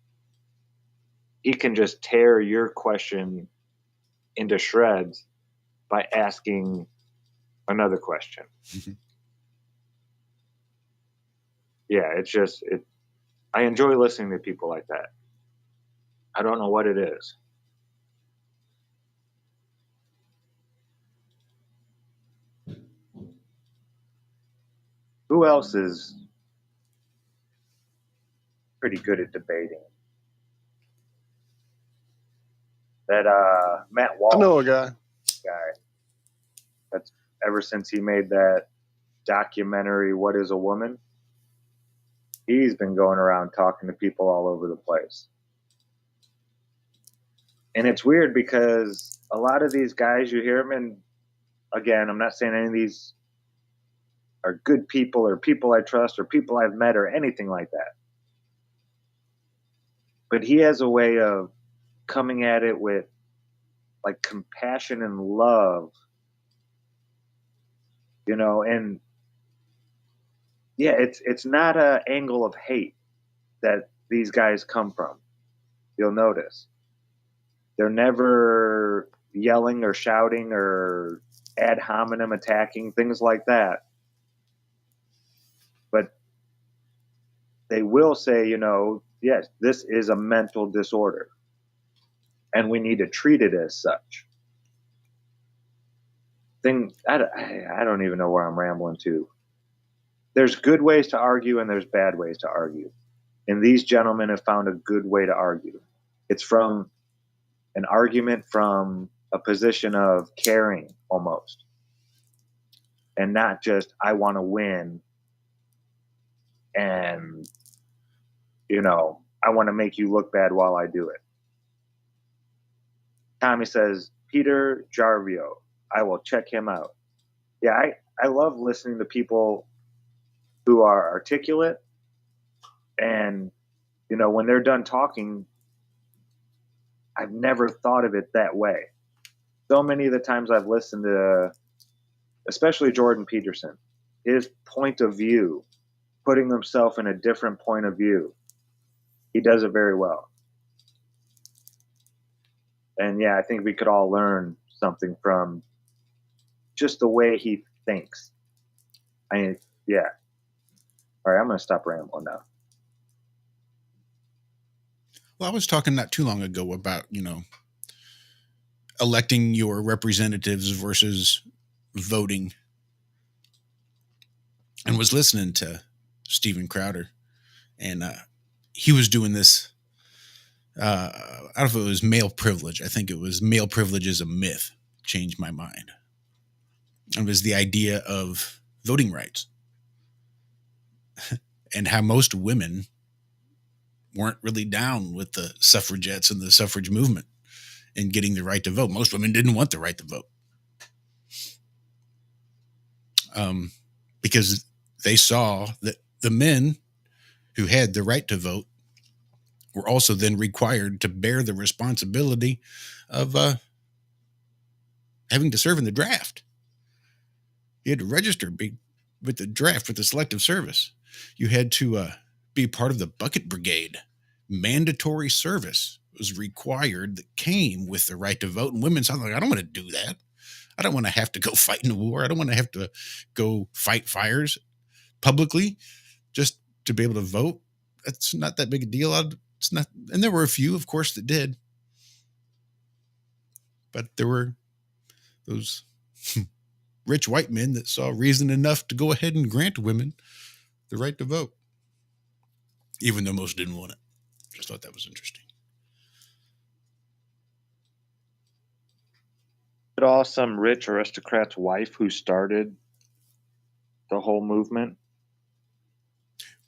he can just tear your question into shreds by asking another question. Yeah, I enjoy listening to people like that. I don't know what it is. Who else is pretty good at debating? That Matt Walsh. I know a guy. That's ever since he made that documentary, What is a Woman? He's been going around talking to people all over the place. And it's weird because a lot of these guys, you hear them, and again, I'm not saying any of these are good people or people I trust or people I've met or anything like that. But he has a way of coming at it with like compassion and love, and yeah, it's not an angle of hate that these guys come from. You'll notice. They're never yelling or shouting or ad hominem attacking, things like that. But they will say, yes, this is a mental disorder, and we need to treat it as such. I don't even know where I'm rambling to. There's good ways to argue and there's bad ways to argue. And these gentlemen have found a good way to argue. It's from an argument from a position of caring almost. And not just, I want to win and, I want to make you look bad while I do it. Tommy says, Peter Jarvio, I will check him out. Yeah, I love listening to people who are articulate and, when they're done talking, I've never thought of it that way. So many of the times I've listened to, especially Jordan Peterson, his point of view, putting himself in a different point of view, he does it very well. And yeah, I think we could all learn something from just the way he thinks. Yeah. All right, I'm going to stop rambling now. Well, I was talking not too long ago about, electing your representatives versus voting, and was listening to Steven Crowder, and he was doing this. I don't know if it was male privilege. I think it was male privilege is a myth. Changed my mind. It was the idea of voting rights and how most women weren't really down with the suffragettes and the suffrage movement and getting the right to vote. Most women didn't want the right to vote. Because they saw that the men who had the right to vote were also then required to bear the responsibility of having to serve in the draft. You had to register, be with the draft, with the selective service. You had to be part of the bucket brigade. Mandatory service was required that came with the right to vote. And women sound like, I don't want to do that. I don't want to have to go fight in a war. I don't want to have to go fight fires publicly just to be able to vote. That's not that big a deal. It's not, and there were a few, of course, that did. But there were those rich white men that saw reason enough to go ahead and grant women the right to vote, even though most didn't want it. Just thought that was interesting. It all some rich aristocrat's wife who started the whole movement.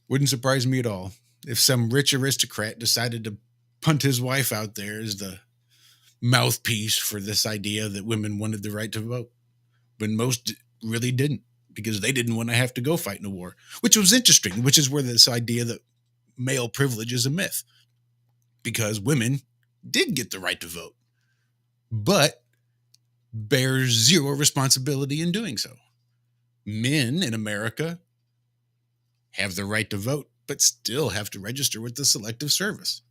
Wouldn't surprise me at all if some rich aristocrat decided to punt his wife out there as the mouthpiece for this idea that women wanted the right to vote, when most really didn't, because they didn't want to have to go fight in a war, which was interesting, which is where this idea that male privilege is a myth, because women did get the right to vote, but bear zero responsibility in doing so. Men in America have the right to vote, but still have to register with the selective service.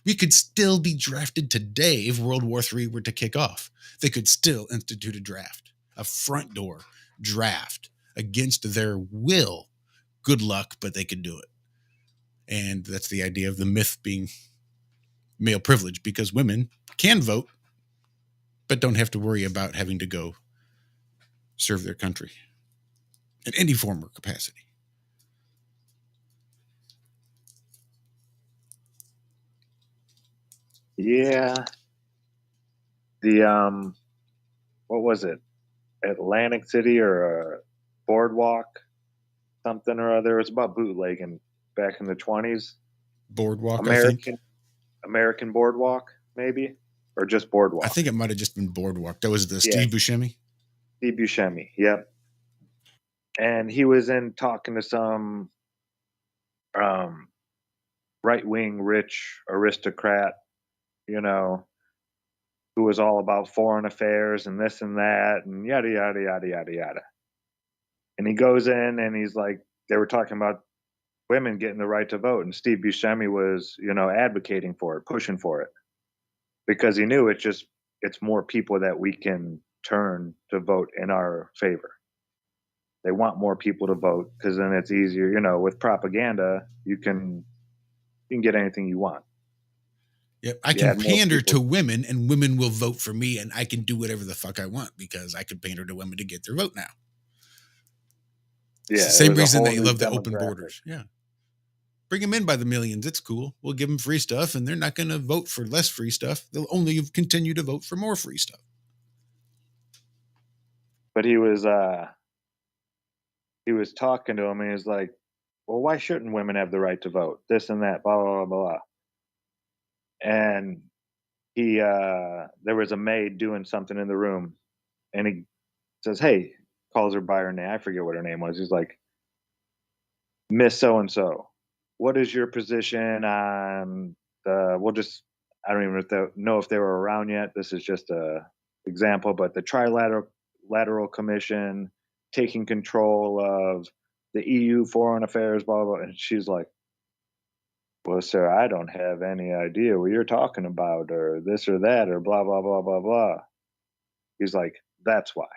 We could still be drafted today if World War III were to kick off. They could still institute a draft, a front door draft against their will. Good luck, but they could do it. And that's the idea of the myth being male privilege, because women can vote, but don't have to worry about having to go serve their country in any form or capacity. Yeah. The what was it? Atlantic City or Boardwalk, something or other. It was about bootlegging back in the 20s. Boardwalk, American Boardwalk, maybe, or just Boardwalk. I think it might have just been Boardwalk. That was the Steve Buscemi. Steve Buscemi, yep. And he was in talking to some right-wing rich aristocrat, you know, who was all about foreign affairs and this and that and yada, yada, yada, yada, yada. And he goes in and he's like, they were talking about women getting the right to vote. And Steve Buscemi was, you know, advocating for it, pushing for it, because he knew it's more people that we can turn to vote in our favor. They want more people to vote because then it's easier, you know, with propaganda, you can get anything you want. Yep, I can pander to women and women will vote for me, and I can do whatever the fuck I want because I can pander to women to get their vote now. Yeah, it's the same reason they love the open borders. Yeah. Bring them in by the millions. It's cool. We'll give them free stuff, and they're not going to vote for less free stuff. They'll only continue to vote for more free stuff. But he was talking to him, and he's like, well, why shouldn't women have the right to vote? This and that, blah, blah, blah, blah. And he, there was a maid doing something in the room, and he says, hey, calls her by her name. I forget what her name was. He's like, Miss So-and-so, what is your position on I don't even know if they were around yet. This is just a example, but the Trilateral Commission taking control of the EU foreign affairs, blah, blah, blah. And she's like, well, sir, I don't have any idea what you're talking about, or this or that, or blah, blah, blah, blah, blah. He's like, that's why.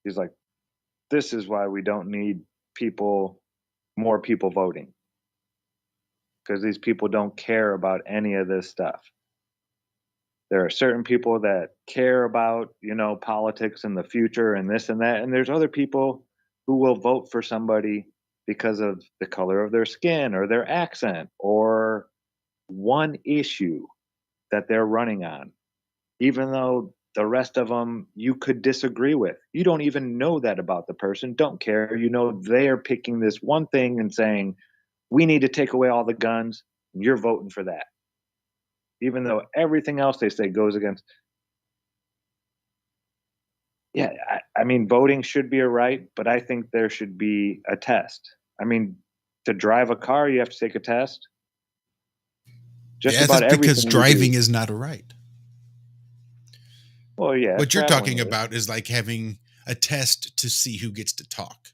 He's like, this is why we don't need more people voting. Because these people don't care about any of this stuff. There are certain people that care about, you know, politics in the future and this and that. And there's other people who will vote for somebody because of the color of their skin or their accent or one issue that they're running on, even though the rest of them you could disagree with. You don't even know that about the person. Don't care. You know, they're picking this one thing and saying, we need to take away all the guns. And you're voting for that. Even though everything else they say goes against. Yeah, I mean, voting should be a right, but I think there should be a test. I mean, to drive a car, you have to take a test. Just about everything. Because driving is not a right. Well, yeah. What you're talking about is like having a test to see who gets to talk,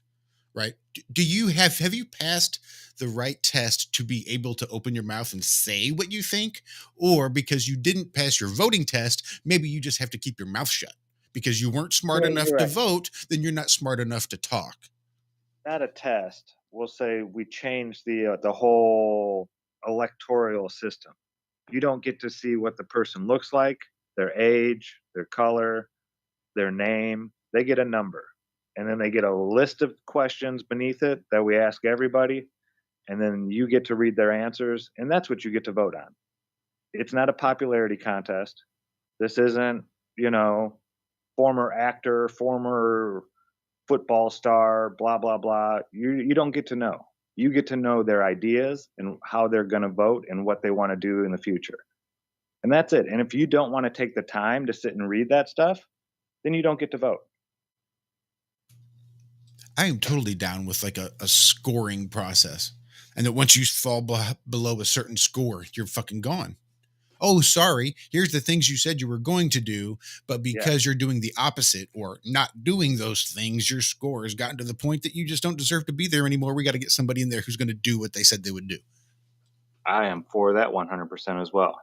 right? Do you have you passed the right test to be able to open your mouth and say what you think? Or because you didn't pass your voting test, maybe you just have to keep your mouth shut because you weren't smart enough you're to right. vote, then you're not smart enough to talk. Not a test. We'll say we changed the whole electoral system. You don't get to see what the person looks like, their age, their color, their name. They get a number. And then they get a list of questions beneath it that we ask everybody. And then you get to read their answers. And that's what you get to vote on. It's not a popularity contest. This isn't, former actor, former football star, blah, blah, blah. You don't get to know. You get to know their ideas and how they're going to vote and what they want to do in the future. And that's it. And if you don't want to take the time to sit and read that stuff, then you don't get to vote. I am totally down with like a scoring process. And that once you fall below a certain score, you're fucking gone. Oh, sorry. Here's the things you said you were going to do, but because you're doing the opposite or not doing those things, your score has gotten to the point that you just don't deserve to be there anymore. We got to get somebody in there who's going to do what they said they would do. I am for that 100% as well.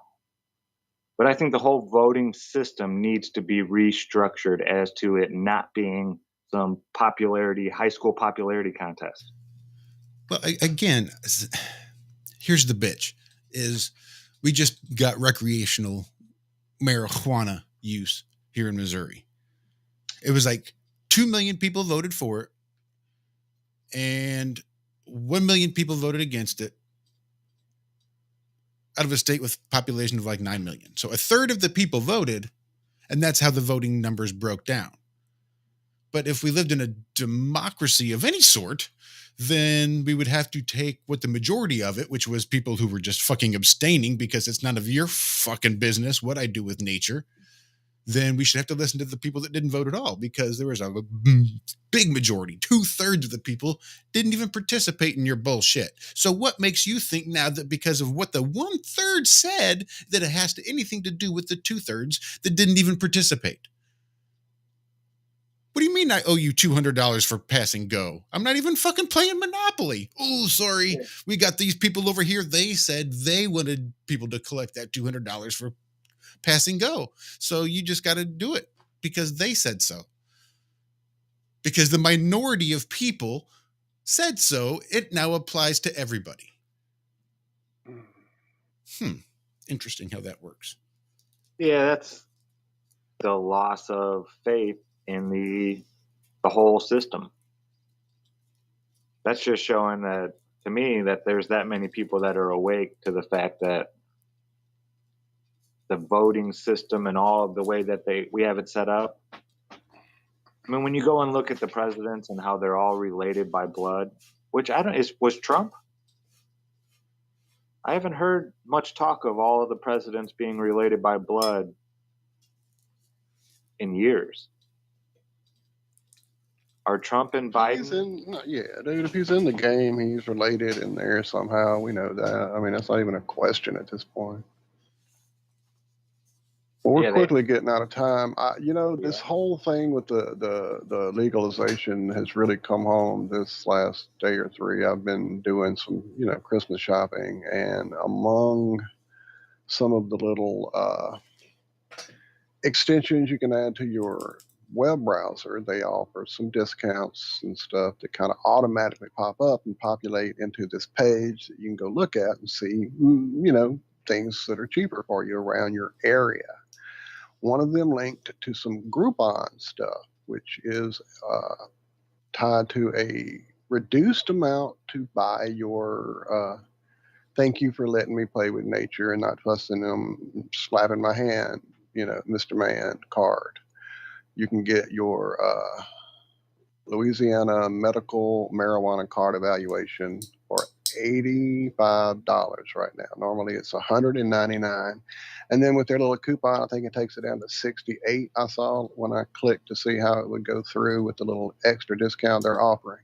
But I think the whole voting system needs to be restructured as to it not being some high school popularity contest. Well, again, here's the bitch is we just got recreational marijuana use here in Missouri. It was like 2 million people voted for it and 1 million people voted against it out of a state with a population of like 9 million. So a third of the people voted, and that's how the voting numbers broke down. But if we lived in a democracy of any sort, then we would have to take what the majority of it, which was people who were just fucking abstaining because it's none of your fucking business what I do with nature, then we should have to listen to the people that didn't vote at all because there was a big majority, 2/3 of the people didn't even participate in your bullshit. So what makes you think now that because of what the 1/3 said that it has anything to do with the 2/3 that didn't even participate? What do you mean I owe you $200 for passing go? I'm not even fucking playing Monopoly. Oh, sorry. Yeah. We got these people over here. They said they wanted people to collect that $200 for passing go. So you just got to do it because they said so. Because the minority of people said so, it now applies to everybody. Interesting how that works. Yeah, that's the loss of faith in the whole system. That's just showing that, to me, that there's that many people that are awake to the fact that the voting system and all of the way that we have it set up. I mean, when you go and look at the presidents and how they're all related by blood, which was Trump? I haven't heard much talk of all of the presidents being related by blood in years. Are Trump and Biden? Dude, if he's in the game, he's related in there somehow. We know that. I mean, that's not even a question at this point. Well, we're quickly getting out of time. This whole thing with the legalization has really come home this last day or three. I've been doing some, Christmas shopping, and among some of the little extensions you can add to your web browser, they offer some discounts and stuff that kind of automatically pop up and populate into this page that you can go look at and see, things that are cheaper for you around your area. One of them linked to some Groupon stuff, which is tied to a reduced amount to buy your thank you for letting me play with nature and not fussing them, slapping my hand, Mr. Man card. You can get your Louisiana medical marijuana card evaluation for $85 right now. Normally it's $199. And then with their little coupon, I think it takes it down to $68. I saw when I clicked to see how it would go through with the little extra discount they're offering.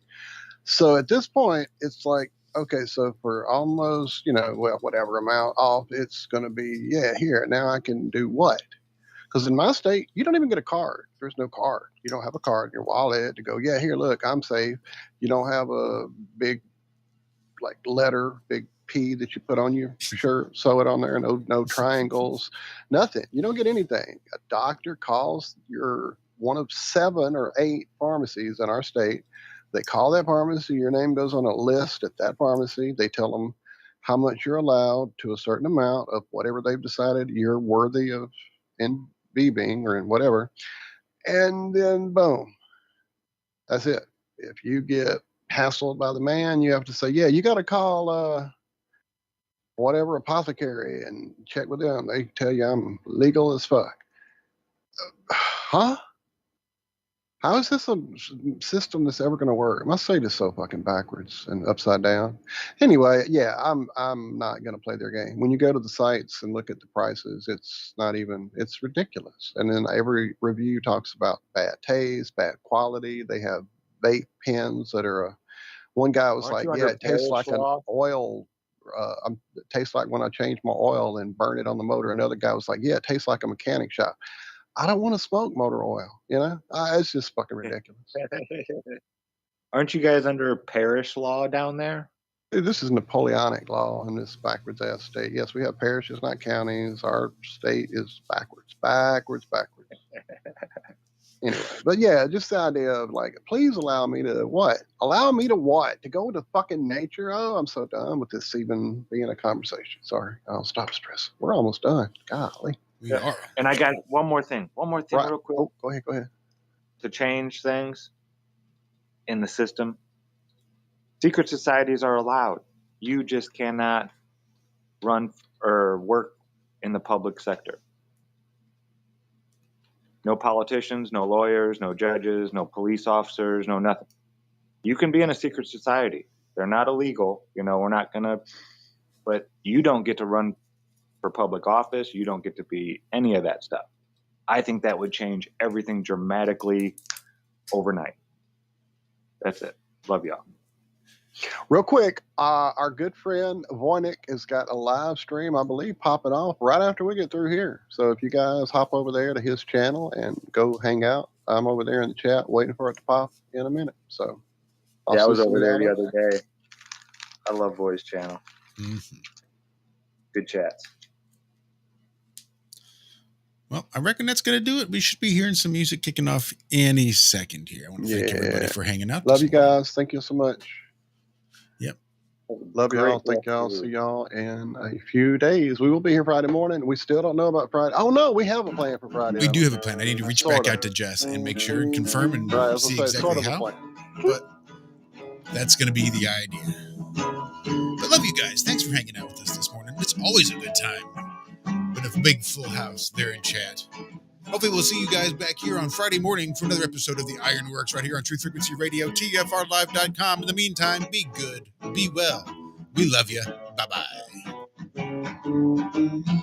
So at this point, it's like, okay, so for almost, whatever amount off, it's going to be, here, now I can do what? Because in my state, you don't even get a card. There's no card. You don't have a card in your wallet to go, yeah, here, look, I'm safe. You don't have a big, like, letter, big P that you put on your shirt, sew it on there, no triangles, nothing. You don't get anything. A doctor calls your one of 7 or 8 pharmacies in our state. They call that pharmacy. Your name goes on a list at that pharmacy. They tell them how much you're allowed to a certain amount of whatever they've decided you're worthy of in being or in whatever. And then boom, that's it. If you get hassled by the man, you have to say, yeah, you got to call whatever apothecary and check with them. They tell you I'm legal as fuck. Huh? How is this a system that's ever going to work? My state is so fucking backwards and upside down. Anyway, yeah, I'm not going to play their game. When you go to the sites and look at the prices, it's ridiculous. And then every review talks about bad taste, bad quality. They have vape pens that are one guy was Aren't like, you yeah, under it tastes like Parish an law? oil. It tastes like when I change my oil and burn it on the motor. Another guy was like, yeah, it tastes like a mechanic shop. I don't want to smoke motor oil, you know? It's just fucking ridiculous. Aren't you guys under parish law down there? Dude, this is Napoleonic law in this backwards ass state. Yes, we have parishes, not counties. Our state is backwards. Anyway, but yeah, just the idea of like, please allow me to what? Allow me to what? To go into fucking nature? Oh, I'm so done with this even being a conversation. Sorry, I'll stop stressing. We're almost done. Golly. We are. And I got one more thing Right. real quick. Oh, go ahead. To change things in the system. Secret societies are allowed. You just cannot run or work in the public sector. No politicians, no lawyers, no judges, no police officers, no nothing. You can be in a secret society. They're not illegal. You know, we're not going to, but you don't get to run for public office. You don't get to be any of that stuff. I think that would change everything dramatically overnight. That's it. Love y'all. Real quick, our good friend Voynich has got a live stream, I believe, popping off right after we get through here. So if you guys hop over there to his channel and go hang out, I'm over there in the chat waiting for it to pop in a minute. So Yeah, I was over there the other day. I love Voice Channel. Mm-hmm. Good chats. Well, I reckon that's going to do it. We should be hearing some music kicking off any second here. I want to thank everybody for hanging out. Love you guys. Thank you so much. Yep. Love y'all. Thank y'all. See y'all in a few days. We will be here Friday morning. We still don't know about Friday. Oh, no, we have a plan for Friday. We do have a plan. I need to reach back out to Jess and make sure and confirm and see exactly how. But that's going to be the idea. But love you guys. Thanks for hanging out with us this morning. It's always a good time. But a big full house there in chat. Hopefully we'll see you guys back here on Friday morning for another episode of the Ironworx right here on Truth Frequency Radio, TFRlive.com. In the meantime, be good, be well. We love you. Bye-bye.